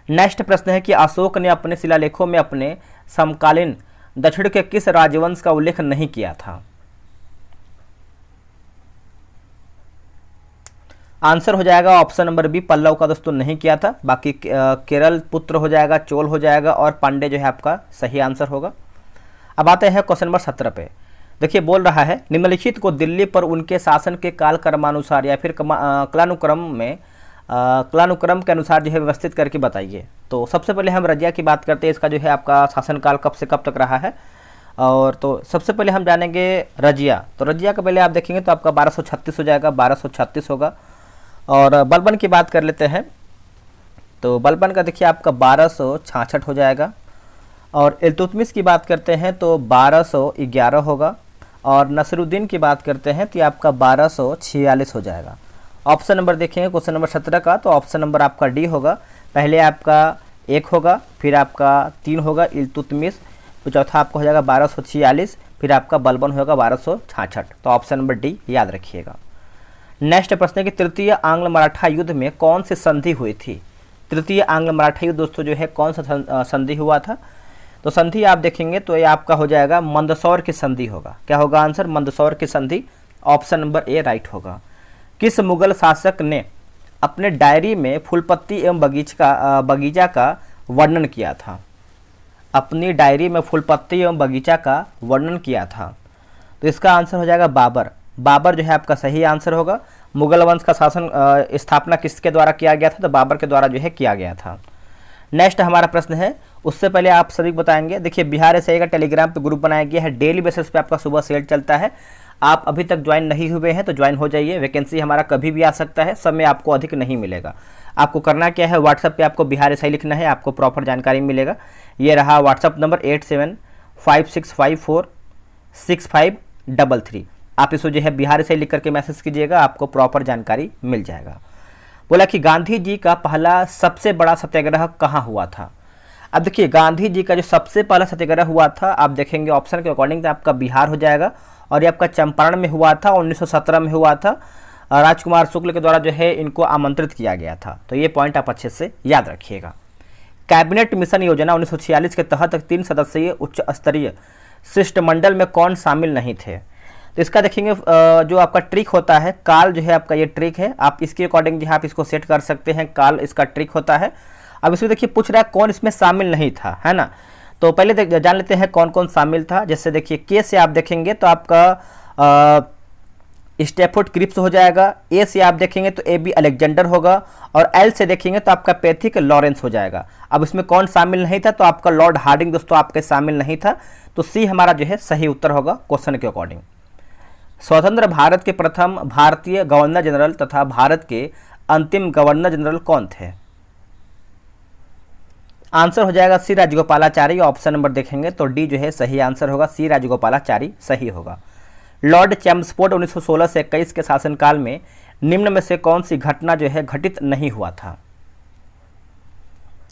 नेक्स्ट प्रश्न है कि अशोक ने अपने शिलालेखों में अपने समकालीन दक्षिण के किस राजवंश का उल्लेख नहीं किया था? आंसर हो जाएगा ऑप्शन नंबर बी, पल्लव का दोस्तों नहीं किया था। बाकी केरल पुत्र हो जाएगा, चोल हो जाएगा और पांडे जो है आपका सही आंसर होगा। अब आते हैं क्वेश्चन नंबर 17 पे। देखिए बोल रहा है निम्नलिखित को दिल्ली पर उनके शासन के काल क्रमानुसार या फिर कालानुक्रम के अनुसार जो है व्यवस्थित करके बताइए। तो सबसे पहले हम रजिया की बात करते हैं। इसका जो है आपका शासनकाल कब से कब तक रहा है, और तो सबसे पहले हम जानेंगे रजिया। तो रजिया का पहले आप देखेंगे तो आपका 1236 हो जाएगा, 1236 होगा। और बलबन की बात कर लेते हैं तो बलबन का देखिए आपका 1266 हो जाएगा। और इल्तुतमिश की बात करते हैं तो 1211 होगा। और नसरुद्दीन की बात करते हैं तो ये आपका 1246 हो जाएगा। ऑप्शन नंबर देखेंगे क्वेश्चन नंबर 17 का, तो ऑप्शन नंबर आपका डी होगा। पहले आपका 1 होगा, फिर आपका 3 होगा इल्तुतमिश, तो चौथा आपका हो जाएगा 1246, फिर आपका बलबन होगा 1266। तो ऑप्शन नंबर डी याद रखिएगा। नेक्स्ट प्रश्न है कि तृतीय आंग्ल मराठा युद्ध में कौन सी संधि हुई थी? तृतीय आंग्ल मराठा युद्ध दोस्तों जो है कौन सा संधि हुआ था? तो संधि आप देखेंगे तो ये आपका हो जाएगा मंदसौर की संधि होगा। क्या होगा आंसर? मंदसौर की संधि। ऑप्शन नंबर ए राइट होगा। किस मुगल शासक ने अपने डायरी में फूलपत्ती एवं बगीचा का वर्णन किया था? अपनी डायरी में फूलपत्ती एवं बगीचा का वर्णन किया था। तो इसका आंसर हो जाएगा बाबर। बाबर जो है आपका सही आंसर होगा। मुगल वंश का शासन स्थापना किसके द्वारा किया गया था? तो बाबर के द्वारा जो है किया गया था। नेक्स्ट हमारा प्रश्न है, उससे पहले आप सभी बताएंगे, देखिए बिहार एसआई का टेलीग्राम पे ग्रुप बनाया गया है। डेली बेसिस पे आपका सुबह सेल चलता है। आप अभी तक ज्वाइन नहीं हुए हैं तो ज्वाइन हो जाइए। वैकेंसी हमारा कभी भी आ सकता है, समय आपको अधिक नहीं मिलेगा। आपको करना क्या है, व्हाट्सएप पे आपको बिहार एसआई लिखना है, आपको प्रॉपर जानकारी मिलेगा। ये रहा व्हाट्सएप नंबर 8756546533। आप इसको जो है बिहार एसआई लिख करके मैसेज कीजिएगा, आपको प्रॉपर जानकारी मिल जाएगा। बोला कि गांधी जी का पहला सबसे बड़ा सत्याग्रह कहाँ हुआ था? अब देखिए गांधी जी का जो सबसे पहला सत्याग्रह हुआ था, आप देखेंगे ऑप्शन के अकॉर्डिंग तो आपका बिहार हो जाएगा। और ये आपका चंपारण में हुआ था, 1917 में हुआ था। राजकुमार शुक्ल के द्वारा जो है इनको आमंत्रित किया गया था। तो ये पॉइंट आप अच्छे से याद रखिएगा। कैबिनेट मिशन योजना 1946 के तहत 3 सदस्यीय उच्च स्तरीय शिष्टमंडल में कौन शामिल नहीं थे? तो इसका देखेंगे जो आपका ट्रिक होता है, काल जो है आपका ये ट्रिक है। आप इसके अकॉर्डिंग जो है आप इसको सेट कर सकते हैं। काल इसका ट्रिक होता है। अब इसमें देखिए पूछ रहा है कौन इसमें शामिल नहीं था, है ना। तो पहले जान लेते हैं कौन कौन शामिल था। जैसे देखिए के से आप देखेंगे तो आपका स्टेफोर्ड क्रिप्स हो जाएगा। ए से आप देखेंगे तो ए बी अलेक्जेंडर होगा। और एल से देखेंगे तो आपका पैथिक लॉरेंस हो जाएगा। अब इसमें कौन शामिल नहीं था? तो आपका लॉर्ड हार्डिंग दोस्तों आपके शामिल नहीं था। तो सी हमारा जो है सही उत्तर होगा क्वेश्चन के अकॉर्डिंग। स्वतंत्र भारत के प्रथम भारतीय गवर्नर जनरल तथा भारत के अंतिम गवर्नर जनरल कौन थे? आंसर हो जाएगा सी राजगोपालाचारी। ऑप्शन नंबर देखेंगे तो डी जो है सही आंसर होगा, सी राजगोपालाचारी सही होगा। लॉर्ड चैम्सफोर्ड 1916 से 21 के शासनकाल में निम्न में से कौन सी घटना जो है घटित नहीं हुआ था?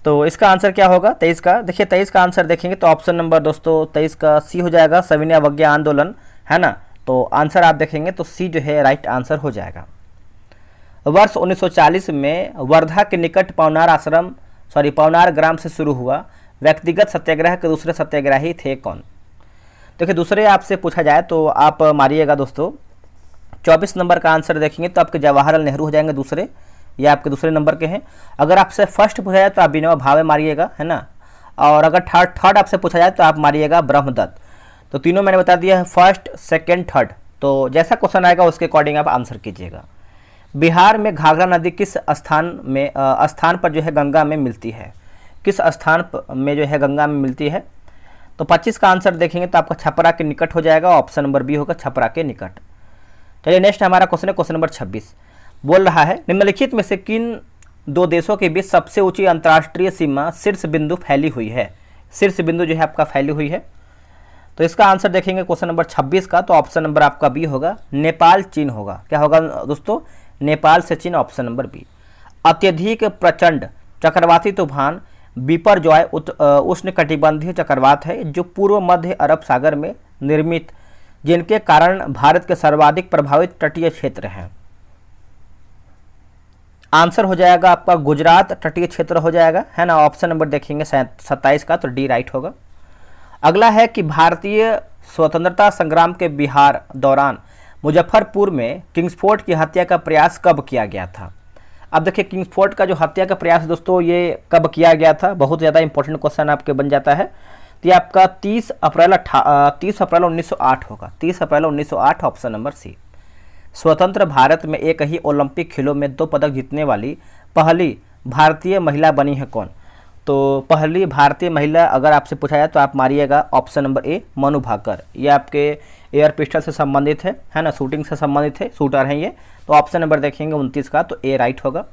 तो इसका आंसर क्या होगा 23 का? देखिए 23 का आंसर देखेंगे तो ऑप्शन नंबर दोस्तों 23 का सी हो जाएगा, सविनय अवज्ञा आंदोलन, है ना। तो आंसर आप देखेंगे तो सी जो है राइट आंसर हो जाएगा। वर्ष 1940 में वर्धा के निकट पवनार ग्राम से शुरू हुआ व्यक्तिगत सत्याग्रह के दूसरे सत्याग्रही थे कौन? देखिए दूसरे आपसे पूछा जाए तो आप मारिएगा दोस्तों 24 नंबर का आंसर देखेंगे तो आपके जवाहरलाल नेहरू हो जाएंगे दूसरे, या आपके दूसरे नंबर के हैं। अगर आपसे फर्स्ट पूछा जाए तो आप विनोबा भावे मारिएगा, है ना। और अगर थर्ड आपसे पूछा जाए तो आप मारिएगा ब्रह्मदत्त। तो तीनों मैंने बता दिया है, फर्स्ट, सेकंड, थर्ड। तो जैसा क्वेश्चन आएगा उसके अकॉर्डिंग आप आंसर कीजिएगा। बिहार में घाघरा नदी किस स्थान पर जो है गंगा में मिलती है? किस स्थान में जो है गंगा में मिलती है? तो 25 का आंसर देखेंगे तो आपका छपरा के निकट हो जाएगा, ऑप्शन नंबर बी होगा, छपरा के निकट। चलिए नेक्स्ट हमारा क्वेश्चन है क्वेश्चन नंबर 26। बोल रहा है निम्नलिखित में से किन दो देशों के बीच सबसे ऊंची अंतर्राष्ट्रीय सीमा शीर्ष बिंदु फैली हुई है? शीर्ष बिंदु जो है आपका फैली हुई है। तो इसका आंसर देखेंगे क्वेश्चन नंबर 26 का, तो ऑप्शन नंबर आपका बी होगा, नेपाल चीन होगा। क्या होगा दोस्तों? नेपाल से चीन, ऑप्शन नंबर बी। अत्यधिक प्रचंड चक्रवाती तूफान बिपरजॉय उष्णकटिबंधीय चक्रवात है जो पूर्व मध्य अरब सागर में निर्मित, जिनके कारण भारत के सर्वाधिक प्रभावित तटीय क्षेत्र हैं। आंसर हो जाएगा आपका गुजरात तटीय क्षेत्र हो जाएगा, है ना। ऑप्शन नंबर देखेंगे 27 का, तो डी राइट होगा। अगला है कि भारतीय स्वतंत्रता संग्राम के बिहार दौरान मुजफ्फरपुर में किंग्सफोर्ड की हत्या का प्रयास कब किया गया था? अब देखिए किंग्सफोर्ड का जो हत्या का प्रयास दोस्तों ये कब किया गया था, बहुत ज़्यादा इंपॉर्टेंट क्वेश्चन आपके बन जाता है। तो ये आपका 30 अप्रैल 1908 होगा, 30 अप्रैल 1908, ऑप्शन नंबर सी। स्वतंत्र भारत में एक ही ओलंपिक खेलों में 2 पदक जीतने वाली पहली भारतीय महिला बनी है कौन? तो पहली भारतीय महिला अगर आपसे पूछा जाए तो आप मारिएगा option number A, Manu Bhaker. ये आपके एयर पिस्टल से संबंधित है ना, शूटिंग से संबंधित है, शूटर हैं ये। तो ऑप्शन नंबर देखेंगे 29 का, तो ए राइट होगा।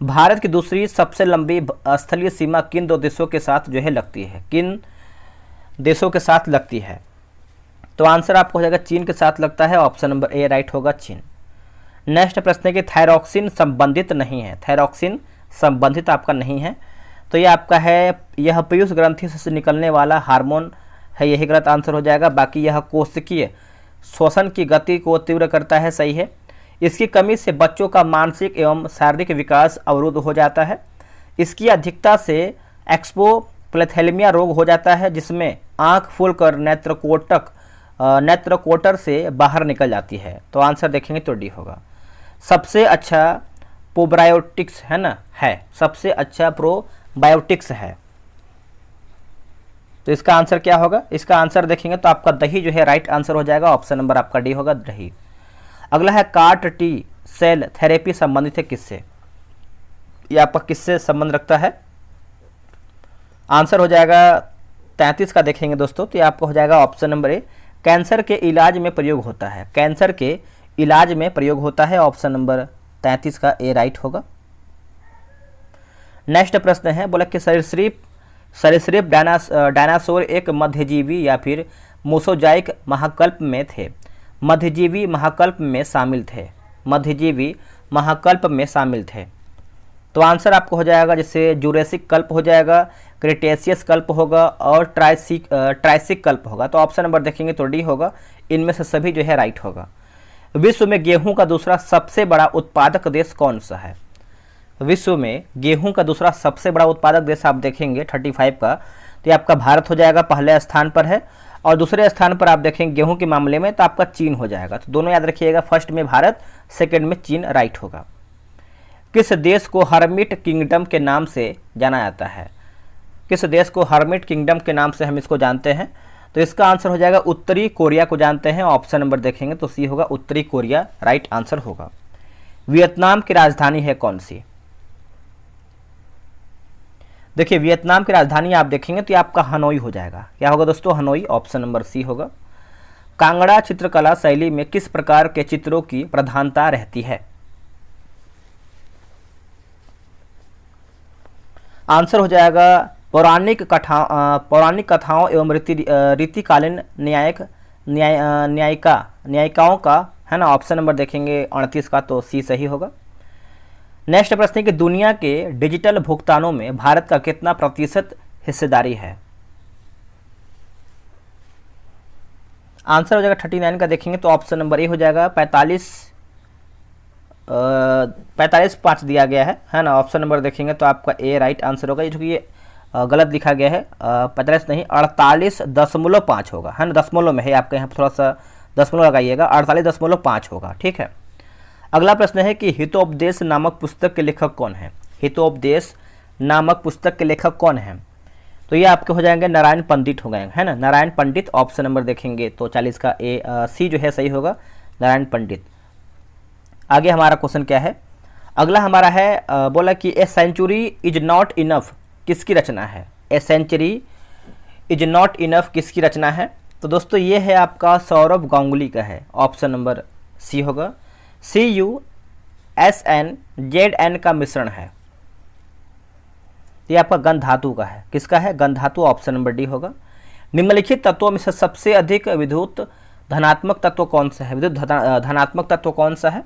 भारत की दूसरी सबसे लंबी स्थलीय सीमा किन दो देशों के साथ जो है लगती है? किन देशों के साथ लगती है? तो आंसर आपको हो जाएगा चीन के साथ लगता है, ऑप्शन नंबर ए राइट होगा, चीन। नेक्स्ट प्रश्न है कि थायरॉक्सिन संबंधित नहीं है, थायरॉक्सिन संबंधित आपका नहीं है, तो ये आपका है, यह पीयूष ग्रंथि से निकलने वाला हार्मोन है, यही गलत आंसर हो जाएगा। बाकी यह कोशिकीय श्वसन की गति को तीव्र करता है, सही है। इसकी कमी से बच्चों का मानसिक एवं शारीरिक विकास अवरुद्ध हो जाता है। इसकी अधिकता से एक्सपोप्लेथेलेमिया रोग हो जाता है, जिसमें आँख फूलकर नेत्रकोटर से बाहर निकल जाती है। तो आंसर देखेंगे तो डी होगा। सबसे अच्छा प्रोबायोटिक्स है ना, है, सबसे अच्छा प्रोबायोटिक्स है। तो इसका आंसर क्या होगा? इसका आंसर देखेंगे तो आपका दही जो है राइट आंसर हो जाएगा, ऑप्शन नंबर आपका डी होगा, दही। अगला है CAR T सेल थेरेपी संबंधित है किससे? ये आपका किससे संबंध रखता है? आंसर हो जाएगा 33 का देखेंगे दोस्तों, तो ये आपको हो जाएगा ऑप्शन नंबर ए, कैंसर के इलाज में प्रयोग होता है, कैंसर के इलाज में प्रयोग होता है, ऑप्शन नंबर 33 का ए राइट होगा। नेक्स्ट प्रश्न है, बोला कि सरीसृप डायनासोर एक मध्यजीवी या फिर मोसोजाइक महाकल्प में थे, मध्यजीवी महाकल्प में शामिल थे, मध्यजीवी महाकल्प में शामिल थे। तो आंसर आपको हो जाएगा जैसे जुरेसिक कल्प हो जाएगा, क्रिटेशियस कल्प होगा और ट्राइसिक कल्प होगा। तो ऑप्शन नंबर देखेंगे तो डी होगा, इनमें से सभी जो है राइट होगा। विश्व में गेहूं का दूसरा सबसे बड़ा उत्पादक देश कौन सा है? विश्व में गेहूं का दूसरा सबसे बड़ा उत्पादक देश आप देखेंगे 35 का, तो ये आपका भारत हो जाएगा, पहले स्थान पर है। और दूसरे स्थान पर आप देखेंगे गेहूं के मामले में तो आपका चीन हो जाएगा। तो दोनों याद रखिएगा, फर्स्ट में भारत, सेकंड में चीन राइट होगा। किस देश को हर्मिट किंगडम के नाम से जाना जाता है? किस देश को हर्मिट किंगडम के नाम से हम इसको जानते हैं? तो इसका आंसर हो जाएगा उत्तरी कोरिया को जानते हैं, ऑप्शन नंबर देखेंगे तो सी होगा, उत्तरी कोरिया राइट आंसर होगा। वियतनाम की राजधानी है कौन सी? देखिए वियतनाम की राजधानी आप देखेंगे तो ये आपका हनोई हो जाएगा। क्या होगा दोस्तों? हनोई, ऑप्शन नंबर सी होगा। कांगड़ा चित्रकला शैली में किस प्रकार के चित्रों की प्रधानता रहती है? आंसर हो जाएगा पौराणिक कथाओं एवं रीतिकालीन न्यायिकाओं का, है ना। ऑप्शन नंबर देखेंगे 38 का, तो सी सही होगा। नेक्स्ट प्रश्न है कि दुनिया के डिजिटल भुगतानों में भारत का कितना प्रतिशत हिस्सेदारी है? आंसर हो जाएगा 39 का देखेंगे तो ऑप्शन नंबर ए हो जाएगा, 45.5 दिया गया है ना। ऑप्शन नंबर देखेंगे तो आपका ए राइट आंसर होगा, क्योंकि ये गलत लिखा गया है, 45 नहीं 48.5 होगा, है ना, दशमलव में है, आपके यहाँ थोड़ा सा दशमलव लगाइएगा, 48.5 होगा। ठीक है। अगला प्रश्न है कि हितोपदेश नामक पुस्तक के लेखक कौन है? हितोपदेश नामक पुस्तक के लेखक कौन है? तो ये आपके हो जाएंगे नारायण पंडित हो गए, है ना, नारायण पंडित। ऑप्शन नंबर देखेंगे तो 40 का सी जो है सही होगा, नारायण पंडित। आगे हमारा क्वेश्चन क्या है? अगला हमारा है बोला कि a century is not enough किसकी रचना है? A century is not enough किसकी रचना है? तो दोस्तों ये है आपका सौरभ गांगुली का है। ऑप्शन नंबर सी होगा। CUSNZN का मिश्रण है। ये आपका गण धातु का है। किसका है? गण धातु। ऑप्शन नंबर डी होगा। निम्नलिखित तत्वों में से सबसे अधिक विद्युत धनात्मक तत्व कौन सा है? विद्युत धनात्मक तत्व कौन सा है?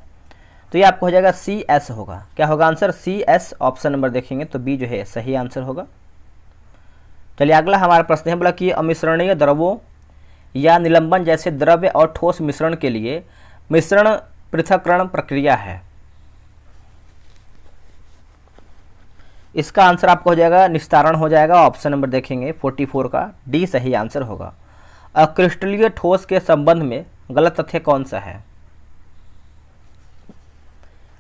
तो ये आपको हो जाएगा CS होगा। क्या होगा आंसर? CS। ऑप्शन नंबर देखेंगे तो बी जो है सही आंसर होगा। चलिए अगला हमारा प्रश्न है, बोला कि अमिश्रणीय द्रवों या निलंबन जैसे द्रव्य और ठोस मिश्रण के लिए मिश्रण पृथक्करण प्रक्रिया है। इसका आंसर आपको हो जाएगा निस्तारण हो जाएगा। ऑप्शन नंबर देखेंगे 44 का डी सही आंसर होगा। अक्रिस्टलीय ठोस के संबंध में गलत तथ्य कौन सा है?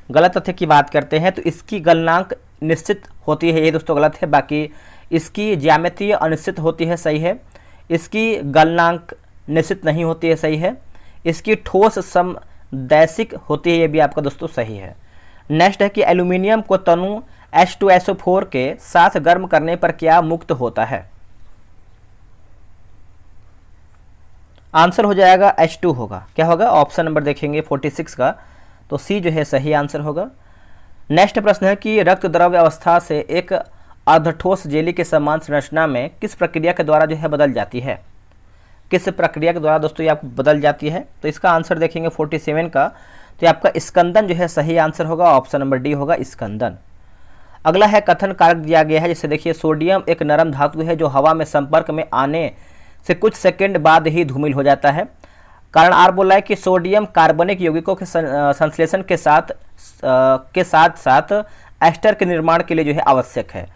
गलत तथ्य की बात करते हैं तो इसकी गलनांक निश्चित होती है, ये दोस्तों गलत है। बाकी इसकी ज्यामितीय अनिश्चित होती है, सही है। इसकी गलनांक निश्चित नहीं होती है, सही है। इसकी ठोस समदैशिक होती है, ये भी आपका दोस्तों सही है। नेक्स्ट है कि एल्यूमिनियम को तनु H2SO4 के साथ गर्म करने पर क्या मुक्त होता है? आंसर हो जाएगा H2 होगा। क्या होगा? ऑप्शन नंबर देखेंगे 46 का तो सी जो है सही आंसर होगा। नेक्स्ट प्रश्न है कि रक्त द्रव्य अवस्था से एक अर्धठोस जेली के समान संरचना में किस प्रक्रिया के द्वारा जो है बदल जाती है? किस प्रक्रिया के द्वारा दोस्तों ये आपको बदल जाती है? तो इसका आंसर देखेंगे 47 का तो ये आपका स्कंदन जो है सही आंसर होगा। ऑप्शन नंबर डी होगा स्कंदन। अगला है कथन कारक दिया गया है, जैसे देखिए सोडियम एक नरम धातु है जो हवा में संपर्क में आने से कुछ सेकंड बाद ही धूमिल हो जाता है। कारण आर बोला है कि सोडियम कार्बनिक यौगिकों के संश्लेषण के साथ साथ एस्टर के निर्माण के लिए जो है आवश्यक है।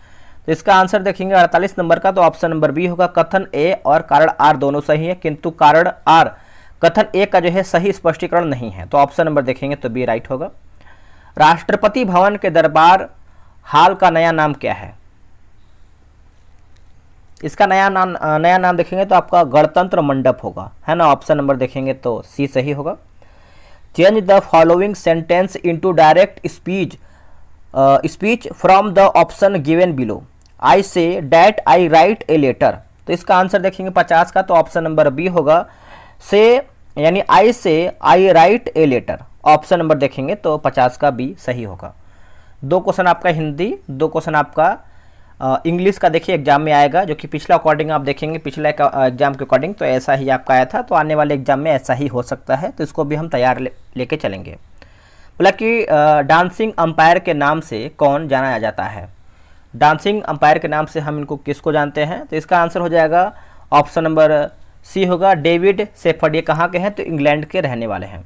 तो इसका आंसर देखेंगे 48 नंबर का तो ऑप्शन नंबर बी होगा। कथन ए और कारण आर दोनों सही है, किंतु कारण आर कथन ए का जो है सही स्पष्टीकरण नहीं है। तो ऑप्शन नंबर देखेंगे तो बी राइट होगा। राष्ट्रपति भवन के दरबार हाल का नया नाम क्या है? इसका नया नाम देखेंगे तो आपका गणतंत्र मंडप होगा, है ना। ऑप्शन नंबर देखेंगे तो सी सही होगा। Change the following sentence into direct speech from the option given below. I say that I write a letter. तो इसका आंसर देखेंगे 50 का तो ऑप्शन नंबर बी होगा। से यानी आई से I write a letter. Option number देखेंगे तो 50 का बी सही होगा। 2 क्वेश्चन आपका हिंदी, 2 क्वेश्चन आपका इंग्लिश का देखिए एग्जाम में आएगा, जो कि पिछला अकॉर्डिंग आप देखेंगे, पिछले एग्जाम के अकॉर्डिंग तो ऐसा ही आपका आया था, तो आने वाले एग्जाम में ऐसा ही हो सकता है, तो इसको भी हम तैयार लेके चलेंगे। बोला कि डांसिंग अंपायर के नाम से कौन जाना जाता है? डांसिंग अंपायर के नाम से हम इनको किसको जानते हैं? तो इसका आंसर हो जाएगा ऑप्शन नंबर सी होगा, डेविड सेफर्ड। ये कहाँ के हैं? तो इंग्लैंड के रहने वाले हैं।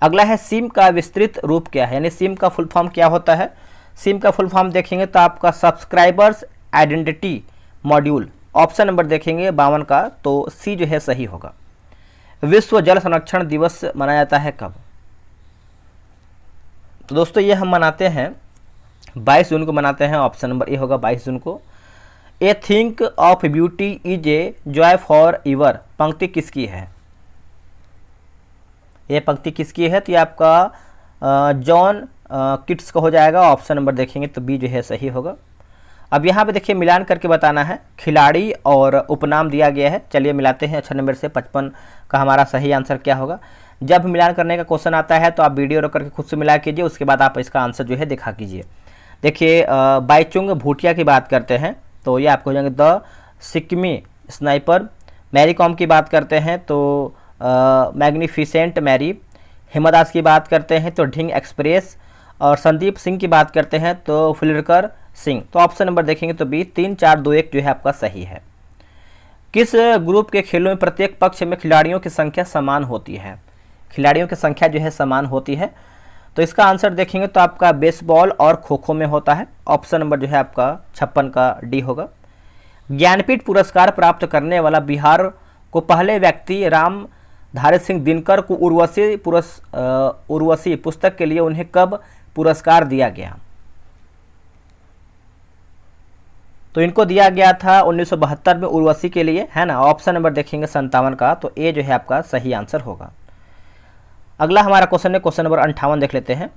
अगला है सिम का विस्तृत रूप क्या है, यानी सिम का फुल फॉर्म क्या होता है? सिम का फुल फॉर्म देखेंगे तो आपका subscribers identity module. Option number देखेंगे 52 का तो सी जो है सही होगा। विश्व जल संरक्षण दिवस मनाया जाता है कब? तो दोस्तों ये हम मनाते हैं 22 जून को मनाते हैं। ऑप्शन नंबर ए होगा 22 जून को। A thing of beauty is a joy forever पंक्ति किसकी है? ये पंक्ति किसकी है? तो ये आपका जॉन किट्स का हो जाएगा। ऑप्शन नंबर देखेंगे तो बी जो है सही होगा। अब यहाँ पे देखिए मिलान करके बताना है, खिलाड़ी और उपनाम दिया गया है। चलिए मिलाते हैं। 6 नंबर से 55 का हमारा सही आंसर क्या होगा? जब मिलान करने का क्वेश्चन आता है तो आप वीडियो रोक करके खुद से मिला कीजिए, उसके बाद आप इसका आंसर जो है दिखा कीजिए। देखिए बाईचुंग भूटिया की बात करते हैं तो ये आपको हो जाएंगे the Sikkimi sniper. Mary com की बात करते हैं तो मैग्निफिसेंट मैरी। हिमा दास की बात करते हैं तो ढिंग एक्सप्रेस। और संदीप सिंह की बात करते हैं तो फिलरकर सिंह। तो ऑप्शन नंबर देखेंगे तो बी 3, 4, 2, 1 जो है आपका सही है। किस ग्रुप के खेलों में प्रत्येक पक्ष में खिलाड़ियों की संख्या समान होती है? खिलाड़ियों की संख्या जो है समान होती है। तो इसका आंसर देखेंगे तो आपका बेसबॉल और खो खो में होता है। ऑप्शन नंबर जो है आपका 56 का डी होगा। ज्ञानपीठ पुरस्कार प्राप्त करने वाला बिहार को पहले व्यक्ति राम धारित सिंह दिनकर को उर्वशी पुस्तक के लिए उन्हें कब पुरस्कार दिया गया? तो इनको दिया गया था 1972 में उर्वशी के लिए, है ना। ऑप्शन नंबर देखेंगे 57 का, तो ए जो है आपका सही आंसर होगा। अगला हमारा क्वेश्चन है, क्वेश्चन नंबर 58 देख लेते हैं।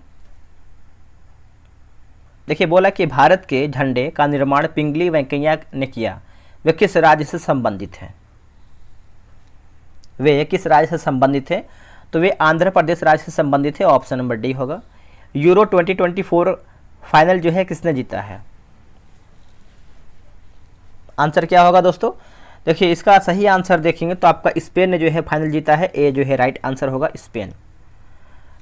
देखिए बोला कि भारत के झंडे का निर्माण पिंगली वेंकैया ने किया, वे किस राज्य से संबंधित हैं? वे किस राज्य से संबंधित है? तो वे आंध्र प्रदेश राज्य से संबंधित है। ऑप्शन नंबर डी होगा। यूरो 2024 फाइनल जो है किसने जीता है? आंसर क्या होगा दोस्तों? देखिए इसका सही आंसर देखेंगे तो आपका स्पेन ने जो है फाइनल जीता है। ए जो है राइट आंसर होगा, स्पेन।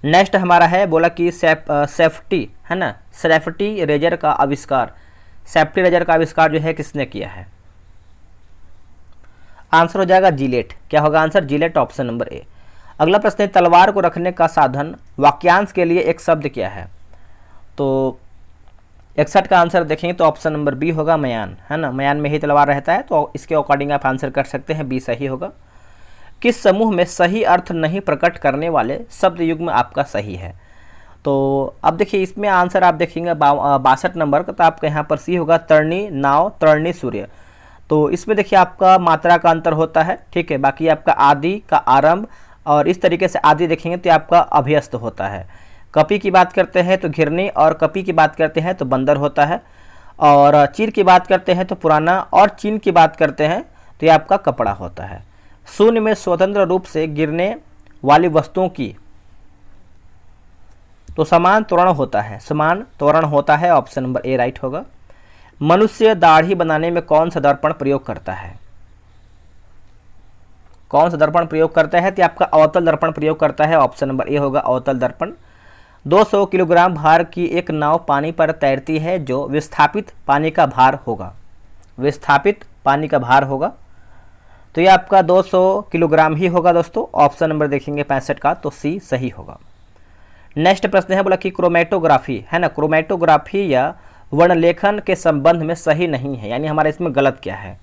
नेक्स्ट हमारा है, बोला कि सेफ्टी, है ना, सेफ्टी रेजर का आविष्कार, सेफ्टी रेजर का आविष्कार जो है किसने किया है? आंसर हो जाएगा जिलेट। क्या होगा आंसर? जिलेट, ऑप्शन नंबर ए। अगला प्रश्न है, तलवार को रखने का साधन वाक्यांश के लिए एक शब्द क्या है? तो 61 का आंसर देखेंगे तो ऑप्शन नंबर बी होगा, मयान, है ना। मयान में ही तलवार रहता है, तो इसके अकॉर्डिंग आप आंसर कर सकते हैं, बी सही होगा। किस समूह में सही अर्थ नहीं प्रकट करने वाले शब्द युग्म आपका सही है? तो अब देखिए इसमें आंसर आप देखेंगे 62 नंबर का, तो आपका यहाँ पर सी होगा, तरणी नाव, तरणी सूर्य। तो इसमें देखिए आपका मात्रा का अंतर होता है, ठीक है। बाकी आपका आदि का आरंभ, और इस तरीके से आदि देखेंगे तो आपका अभ्यस्त होता है। कपि की बात करते हैं तो घिरनी, और कपि की बात करते हैं तो बंदर होता है, और चीर की बात करते हैं तो पुराना, और चीन की बात करते हैं तो ये आपका कपड़ा होता है। शून्य में स्वतंत्र रूप से गिरने वाली वस्तुओं की तो समान त्वरण होता है, समान त्वरण होता है। ऑप्शन नंबर ए राइट होगा। मनुष्य दाढ़ी बनाने में कौन सा दर्पण प्रयोग करता है? कौन सा दर्पण प्रयोग करता है? तो आपका अवतल दर्पण प्रयोग करता है। ऑप्शन नंबर ए होगा, अवतल दर्पण। 200 किलोग्राम भार की एक नाव पानी पर तैरती है जो विस्थापित पानी का भार होगा, विस्थापित पानी का भार होगा, तो ये आपका 200 किलोग्राम ही होगा दोस्तों। ऑप्शन नंबर देखेंगे 65 का, तो सी सही होगा। नेक्स्ट प्रश्न है, बोला कि क्रोमेटोग्राफी, है ना, क्रोमेटोग्राफी या वर्णलेखन के संबंध में सही नहीं है, यानी हमारा इसमें गलत क्या है?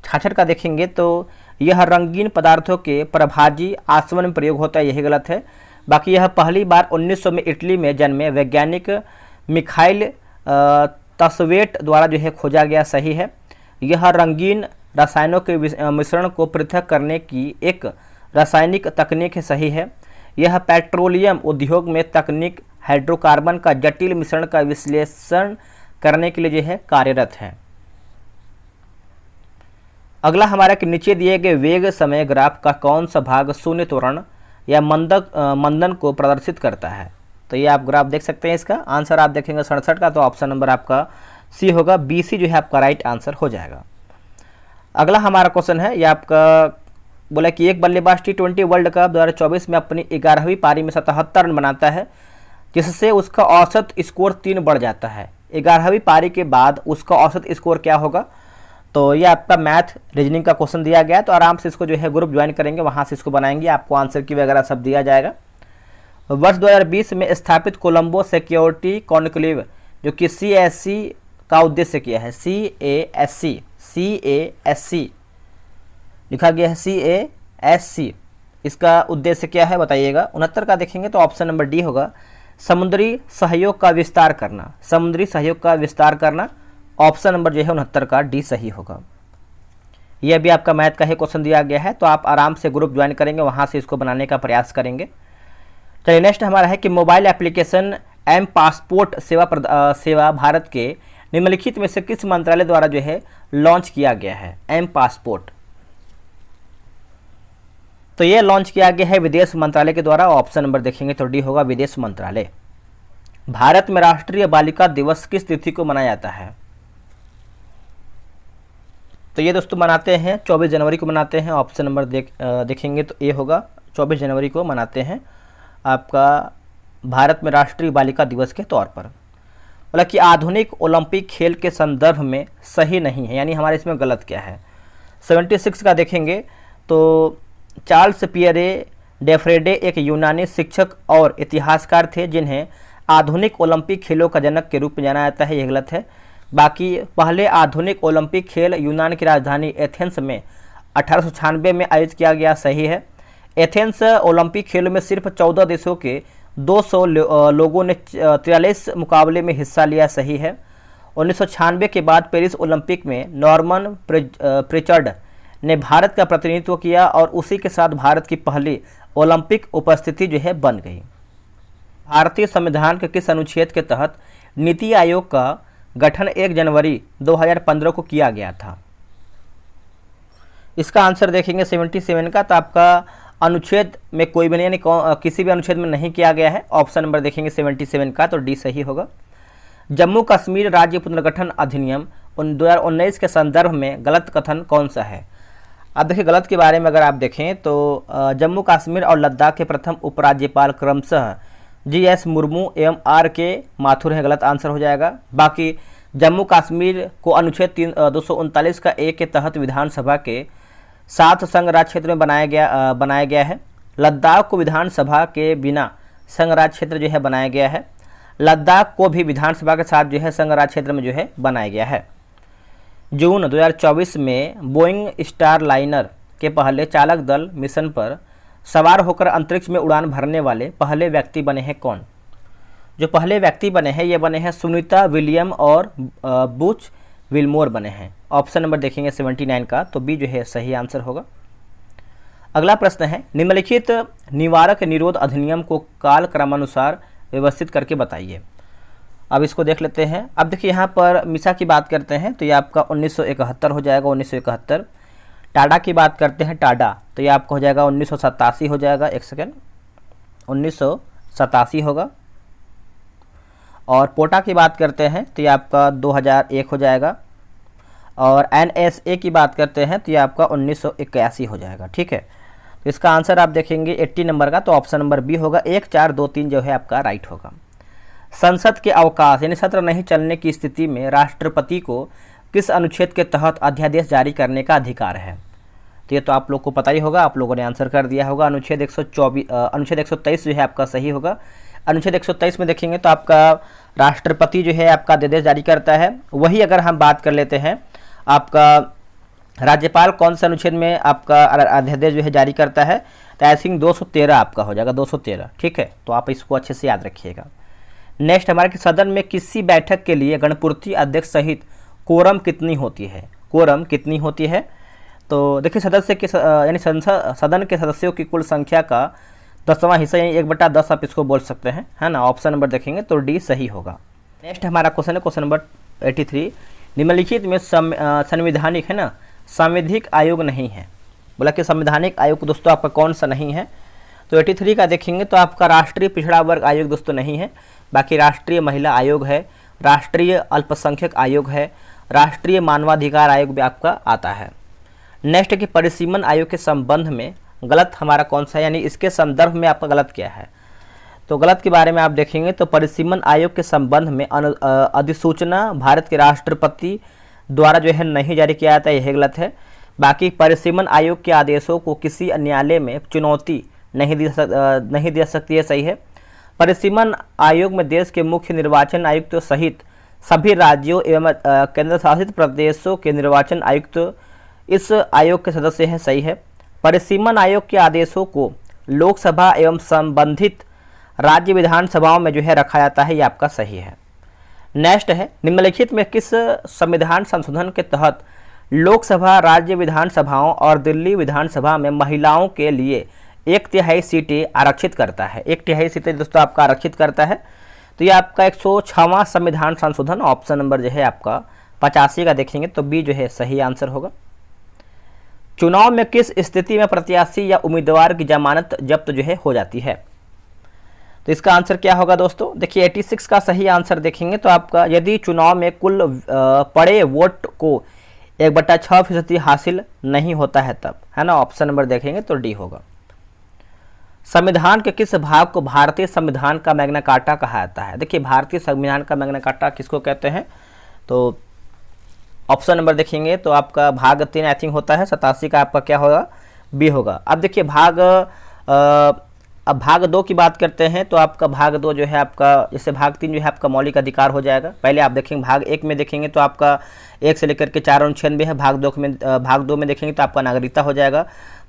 66 का देखेंगे तो यह रंगीन पदार्थों के प्रभाजी आसवन में प्रयोग होता है, यही गलत है। बाकी यह पहली बार 1900 में इटली में जन्मे वैज्ञानिक मिखाइल तस्वेट द्वारा जो है खोजा गया, सही है। यह रंगीन रसायनों के मिश्रण को पृथक करने की एक रासायनिक तकनीक है, सही है। यह पेट्रोलियम उद्योग में तकनीक हाइड्रोकार्बन का जटिल मिश्रण का विश्लेषण करने के लिए जो है कार्यरत है। अगला हमारा कि नीचे दिए गए वेग समय ग्राफ का कौन सा भाग शून्य त्वरण या मंदन को प्रदर्शित करता है? तो ये आप ग्राफ देख सकते हैं। इसका आंसर आप देखेंगे 67 का, तो ऑप्शन नंबर आपका सी होगा, बी सी जो है आपका राइट आंसर हो जाएगा। अगला हमारा क्वेश्चन है, ये आपका बोला कि एक बल्लेबाज T20 वर्ल्ड कप 2024 में अपनी 11वीं पारी में 77 रन बनाता है, जिससे उसका औसत स्कोर 3 बढ़ जाता है। 11वीं पारी के बाद उसका औसत स्कोर क्या होगा? तो ये आपका मैथ रीजनिंग का क्वेश्चन दिया गया है, तो आराम से इसको जो है ग्रुप ज्वाइन करेंगे, वहाँ से इसको बनाएंगे, आपको आंसर की वगैरह सब दिया जाएगा। वर्ष 2020 में स्थापित कोलंबो सिक्योरिटी कॉन्क्लेव जो कि CASC का उद्देश्य किया है, CASC लिखा गया है, CASC, इसका उद्देश्य क्या है बताइएगा। 69 का देखेंगे तो ऑप्शन नंबर डी होगा, समुद्री सहयोग का विस्तार करना, समुद्री सहयोग का विस्तार करना। ऑप्शन नंबर जो है 69 का डी सही होगा। यह भी आपका मैथ का ही क्वेश्चन दिया गया है, तो आप आराम से ग्रुप ज्वाइन करेंगे, वहाँ से इसको बनाने का प्रयास करेंगे। चलिए नेक्स्ट हमारा है कि मोबाइल एप्लीकेशन एम पासपोर्ट सेवा भारत के निम्नलिखित में से किस मंत्रालय द्वारा जो है लॉन्च किया गया है? एम पासपोर्ट, तो ये लॉन्च किया गया है विदेश मंत्रालय के द्वारा। ऑप्शन नंबर देखेंगे तो डी होगा, विदेश मंत्रालय। भारत में राष्ट्रीय बालिका दिवस किस तिथि को मनाया जाता है? तो ये दोस्तों मनाते हैं 24 जनवरी को मनाते हैं। ऑप्शन नंबर देखेंगे तो ए होगा, 24 जनवरी को मनाते हैं आपका भारत में राष्ट्रीय बालिका दिवस के तौर पर। बोला कि आधुनिक ओलंपिक खेल के संदर्भ में सही नहीं है, यानी हमारे इसमें गलत क्या है? 76 का देखेंगे तो चार्ल्स पियरे डेफ्रेडे एक यूनानी शिक्षक और इतिहासकार थे, जिन्हें आधुनिक ओलंपिक खेलों का जनक के रूप में जाना जाता है, यह गलत है। बाकी पहले आधुनिक ओलंपिक खेल यूनान की राजधानी एथेंस में 1896 में आयोजित किया गया, सही है। एथेंस ओलंपिक खेलों में सिर्फ 14 देशों के 200 लोगों ने 43 मुकाबले में हिस्सा लिया, सही है। 1996 के बाद पेरिस ओलंपिक में नॉर्मन प्रिचर्ड ने भारत का प्रतिनिधित्व किया और उसी के साथ भारत की पहली ओलंपिक उपस्थिति जो है बन गई। भारतीय संविधान के किस अनुच्छेद के तहत नीति आयोग का गठन 1 जनवरी 2015 को किया गया था? इसका आंसर देखेंगे 77 का, तो आपका अनुच्छेद में कोई भी नहीं, यानी किसी भी अनुच्छेद में नहीं किया गया है। ऑप्शन नंबर देखेंगे 77 का, तो डी सही होगा। जम्मू कश्मीर राज्य पुनर्गठन अधिनियम 2019 के संदर्भ में गलत कथन कौन सा है? अब देखिए गलत के बारे में अगर आप देखें तो जम्मू कश्मीर और लद्दाख के प्रथम उपराज्यपाल क्रमशः GS मुर्मू एवं RK माथुर है, गलत आंसर हो जाएगा। बाकी जम्मू कश्मीर को अनुच्छेद 239 का ए के तहत विधानसभा के 7 संघ राज्य क्षेत्र में बनाया गया है। लद्दाख को विधानसभा के बिना संघ राज्य क्षेत्र जो है बनाया गया है। लद्दाख को भी विधानसभा के साथ जो है संघ राज्य क्षेत्र में जो है बनाया गया है। जून 2024 में बोइंग स्टार लाइनर के पहले चालक दल मिशन पर सवार होकर अंतरिक्ष में उड़ान भरने वाले पहले व्यक्ति बने हैं कौन? जो पहले व्यक्ति बने हैं ये बने हैं सुनीता विलियम और बुच विलमोर बने हैं। ऑप्शन नंबर देखेंगे 79 का, तो बी जो है सही आंसर होगा। अगला प्रश्न है निम्नलिखित निवारक निरोध अधिनियम को काल क्रमानुसार व्यवस्थित करके बताइए। अब इसको देख लेते हैं। अब देखिए यहाँ पर मिसा की बात करते हैं तो ये आपका 1971 हो जाएगा, 1971। टाडा की बात करते हैं टाडा, तो ये आपका हो जाएगा 1987 हो जाएगा। एक सेकेंड, 1987 होगा। और पोटा की बात करते हैं तो ये आपका 2001 हो जाएगा। और NSA की बात करते हैं तो ये आपका 1981 हो जाएगा। ठीक है, तो इसका आंसर आप देखेंगे 80 नंबर का, तो ऑप्शन नंबर बी होगा। 1, 4, 2, 3 जो है आपका राइट होगा। संसद के अवकाश यानी सत्र नहीं चलने की स्थिति में राष्ट्रपति को किस अनुच्छेद के तहत अध्यादेश जारी करने का अधिकार है? तो ये तो आप लोग को पता ही होगा, आप लोगों ने आंसर कर दिया होगा। अनुच्छेद 123 जो है आपका सही होगा। अनुच्छेद 123 में देखेंगे तो आपका राष्ट्रपति जो है आपका अध्यादेश जारी करता है। वही अगर हम बात कर लेते हैं आपका राज्यपाल कौन सा अनुच्छेद में आपका अध्यादेश जो है जारी करता है, तो आई थिंक 213 आपका हो जाएगा, 213। ठीक है, तो आप इसको अच्छे से याद रखिएगा। नेक्स्ट हमारे सदन में किसी बैठक के लिए गणपूर्ति अध्यक्ष सहित कोरम कितनी होती है? कोरम कितनी होती है? तो देखिए सदस्य के यानी सदन के सदस्यों की कुल संख्या का 10वां हिस्सा यानी 1/10 आप इसको बोल सकते हैं, है ना। ऑप्शन नंबर देखेंगे तो डी सही होगा। नेक्स्ट हमारा क्वेश्चन है क्वेश्चन नंबर 83। निम्नलिखित में संवैधानिक है ना सांविधिक आयोग नहीं है, बोला कि संवैधानिक आयोग दोस्तों आपका कौन सा नहीं है? तो 83 का देखेंगे तो आपका राष्ट्रीय पिछड़ा वर्ग आयोग दोस्तों नहीं है। बाकी राष्ट्रीय महिला आयोग है, राष्ट्रीय अल्पसंख्यक आयोग है, राष्ट्रीय मानवाधिकार आयोग भी आपका आता है। नेक्स्ट कि परिसीमन आयोग के संबंध में गलत हमारा कौन सा है, यानी इसके संदर्भ में आपका गलत क्या है? तो गलत के बारे में आप देखेंगे तो परिसीमन आयोग के संबंध में अधिसूचना भारत के राष्ट्रपति द्वारा जो है नहीं जारी किया जाता है, यह गलत है। बाकी परिसीमन आयोग के आदेशों को किसी न्यायालय में चुनौती नहीं दे सकती है, सही है। परिसीमन आयोग में देश के मुख्य निर्वाचन आयुक्त सहित सभी राज्यों एवं केंद्र शासित प्रदेशों के निर्वाचन आयुक्त इस आयोग के सदस्य हैं, सही है। परिसीमन आयोग के आदेशों को लोकसभा एवं संबंधित राज्य विधानसभाओं में जो है रखा जाता है, ये आपका सही है। नेक्स्ट है निम्नलिखित में किस संविधान संशोधन के तहत लोकसभा, राज्य विधानसभाओं और दिल्ली विधानसभा में महिलाओं के लिए 1/3 सीटें आरक्षित करता है? 1/3 सीटें दोस्तों आपका आरक्षित करता है। तो ये आपका 106वां संविधान संशोधन, ऑप्शन नंबर जो है आपका 85 का देखेंगे तो बी जो है सही आंसर होगा। चुनाव में किस स्थिति में प्रत्याशी या उम्मीदवार की जमानत जब्त जो है हो जाती है? तो इसका आंसर क्या होगा दोस्तों? देखिए 86 का सही आंसर देखेंगे तो आपका यदि चुनाव में कुल पड़े वोट को 1/6% हासिल नहीं होता है तब, है ना। ऑप्शन नंबर देखेंगे तो डी होगा। संविधान के किस भाग को भारतीय संविधान का मैग्ना कार्टा कहा जाता है? देखिए भारतीय संविधान का मैग्ना कार्टा किसको कहते हैं? तो ऑप्शन नंबर देखेंगे तो आपका भाग 3 आई थिंक होता है, 87 का आपका क्या होगा? बी होगा। अब देखिए अब भाग 2 की बात करते हैं तो आपका भाग 2 जो है आपका, जैसे भाग 3 जो है आपका मौलिक अधिकार हो जाएगा। पहले आप देखेंगे भाग 1 में देखेंगे तो आपका 1 से लेकर के 4 अनुच्छेद है। भाग 2 में देखेंगे तो आपका नागरिकता हो जाएगा,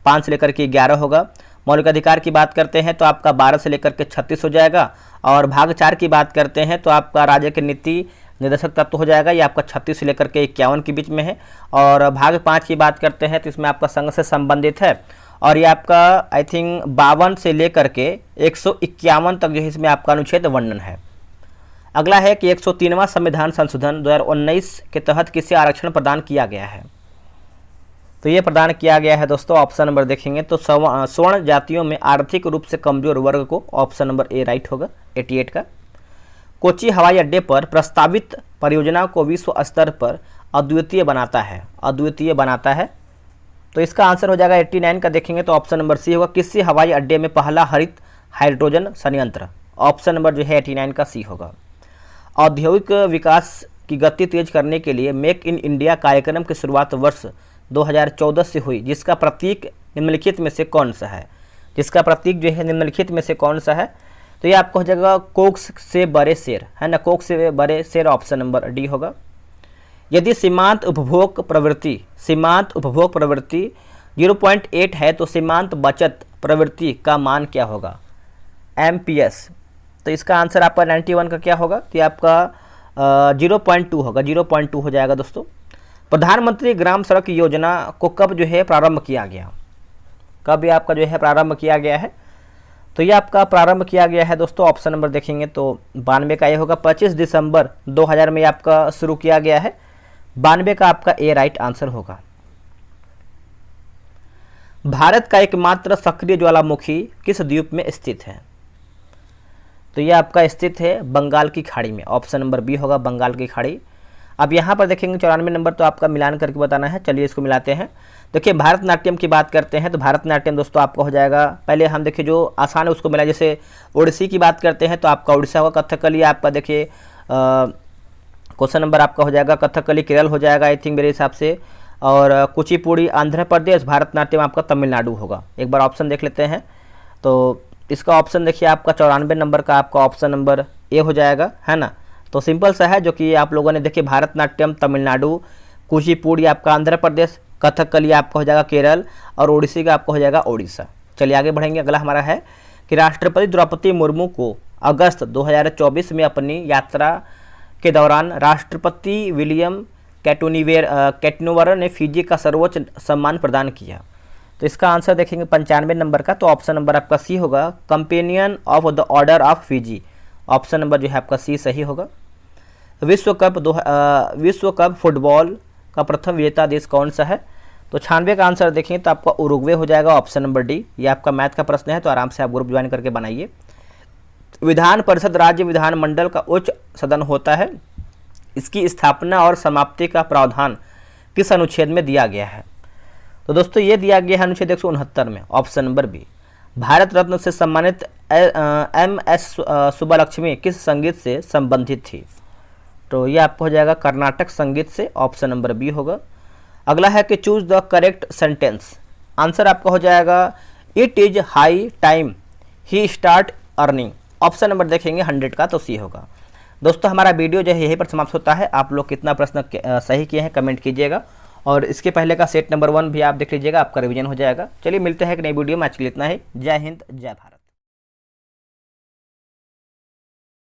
5 से लेकर के 11 होगा। मौलिक अधिकार की बात करते हैं तो आपका 12 से लेकर के 36 हो जाएगा। और भाग 4 की बात करते हैं तो आपका राज्य के नीति निर्देशक तत्व हो जाएगा, ये आपका 36 से लेकर के 51 के बीच में है। और भाग 5 की बात करते हैं तो इसमें आपका संघ से संबंधित है, और ये आपका आई थिंक 52 से लेकर के 151 तक जो है इसमें आपका अनुच्छेद वर्णन है। अगला है कि 103वां संविधान संशोधन 2019 के तहत किसे आरक्षण प्रदान किया गया है? तो ये प्रदान किया गया है दोस्तों, ऑप्शन नंबर देखेंगे तो स्वर्ण जातियों में आर्थिक रूप से कमजोर वर्ग को, ऑप्शन नंबर ए राइट होगा 88 का। कोची हवाई अड्डे पर प्रस्तावित परियोजना को विश्व स्तर पर अद्वितीय बनाता है, तो इसका आंसर हो जाएगा 89 का देखेंगे तो ऑप्शन नंबर सी होगा। किसी हवाई अड्डे में पहला हरित हाइड्रोजन संयंत्र, ऑप्शन नंबर जो है 89 का सी होगा। औद्योगिक विकास की गति तेज करने के लिए मेक इन इंडिया कार्यक्रम की शुरुआत वर्ष 2014 से हुई, जिसका प्रतीक निम्नलिखित में से कौन सा है? तो ये आपको हो जाएगा कोक से बड़े शेर, है ना, कोक से बड़े शेर, ऑप्शन नंबर डी होगा। यदि सीमांत उपभोग प्रवृत्ति 0.8 है तो सीमांत बचत प्रवृत्ति का मान क्या होगा? MPS, तो इसका आंसर आपका 91 का क्या होगा? तो ये आपका 0.2 होगा, 0.2 हो जाएगा दोस्तों। प्रधानमंत्री ग्राम सड़क योजना को कब जो है प्रारंभ किया गया? कब ये आपका जो है प्रारंभ किया गया है? तो ये आपका प्रारंभ किया गया है दोस्तों, ऑप्शन नंबर देखेंगे तो 92 का ये होगा। 25 दिसंबर 2000 में आपका शुरू किया गया है, 92 का आपका ए राइट आंसर होगा। भारत का एकमात्र सक्रिय ज्वालामुखी किस द्वीप में स्थित है? तो ये आपका स्थित है बंगाल की खाड़ी में, ऑप्शन नंबर बी होगा बंगाल की खाड़ी। अब यहाँ पर देखेंगे 94 नंबर, तो आपका मिलान करके बताना है। चलिए इसको मिलाते हैं। देखिए भारतनाट्यम की बात करते हैं तो भारतनाट्यम दोस्तों आपका हो जाएगा, पहले हम देखिए जो आसान है उसको मिला, जैसे ओडिसी की बात करते हैं तो आपका उड़ीसा होगा। कथकली आपका देखिए क्वेश्चन नंबर आपका हो जाएगा कथकली केरल हो जाएगा आई थिंक मेरे हिसाब से, और कुचिपुड़ी आंध्र प्रदेश, भारतनाट्यम आपका तमिलनाडु होगा। एक बार ऑप्शन देख लेते हैं तो इसका ऑप्शन देखिए आपका 94 नंबर का आपका ऑप्शन नंबर ए हो जाएगा, है ना। तो सिंपल सा है जो कि आप लोगों ने देखिए भारतनाट्यम तमिलनाडु, कुचिपुड़ी आपका आंध्र प्रदेश, कथकली आपका हो जाएगा केरल, और ओडिसी का आपका हो जाएगा ओडिशा। चलिए आगे बढ़ेंगे। अगला हमारा है कि राष्ट्रपति द्रौपदी मुर्मू को अगस्त 2024 में अपनी यात्रा के दौरान राष्ट्रपति विलियम कैटनोवर ने फिजी का सर्वोच्च सम्मान प्रदान किया। तो इसका आंसर देखेंगे 95 नंबर का, तो ऑप्शन नंबर आपका सी होगा, companion of the order of Fiji, option number जो है आपका सी सही होगा। विश्व कप फुटबॉल का प्रथम विजेता देश कौन सा है? तो 96 का आंसर देखेंगे तो आपका उरुग्वे हो जाएगा, ऑप्शन नंबर डी। ये आपका मैथ का प्रश्न है तो आराम से आप ग्रुप ज्वाइन करके बनाइए। विधान परिषद राज्य विधानमंडल का उच्च सदन होता है, इसकी स्थापना और समाप्ति का प्रावधान किस अनुच्छेद में दिया गया है? तो दोस्तों ये दिया गया है अनुच्छेद 169 में, option number B. Bharat Ratna से सम्मानित MS सुब्बालक्ष्मी किस संगीत से संबंधित थी? तो ये आपको हो जाएगा कर्नाटक संगीत से, ऑप्शन नंबर बी होगा। अगला है कि choose the correct sentence, answer आपका हो जाएगा it is high time he start earning, option number देखेंगे 100 का तो सी होगा। दोस्तों हमारा वीडियो जो है यहीं पर समाप्त होता है। आप लोग कितना प्रश्न सही किए हैं कमेंट कीजिएगा, और इसके पहले का सेट नंबर 1 भी आप देख लीजिएगा, आपका रिवीजन हो जाएगा। चलिए मिलते हैं एक नई वीडियो में, आज के लिए इतना ही। जय हिंद, जय भारत।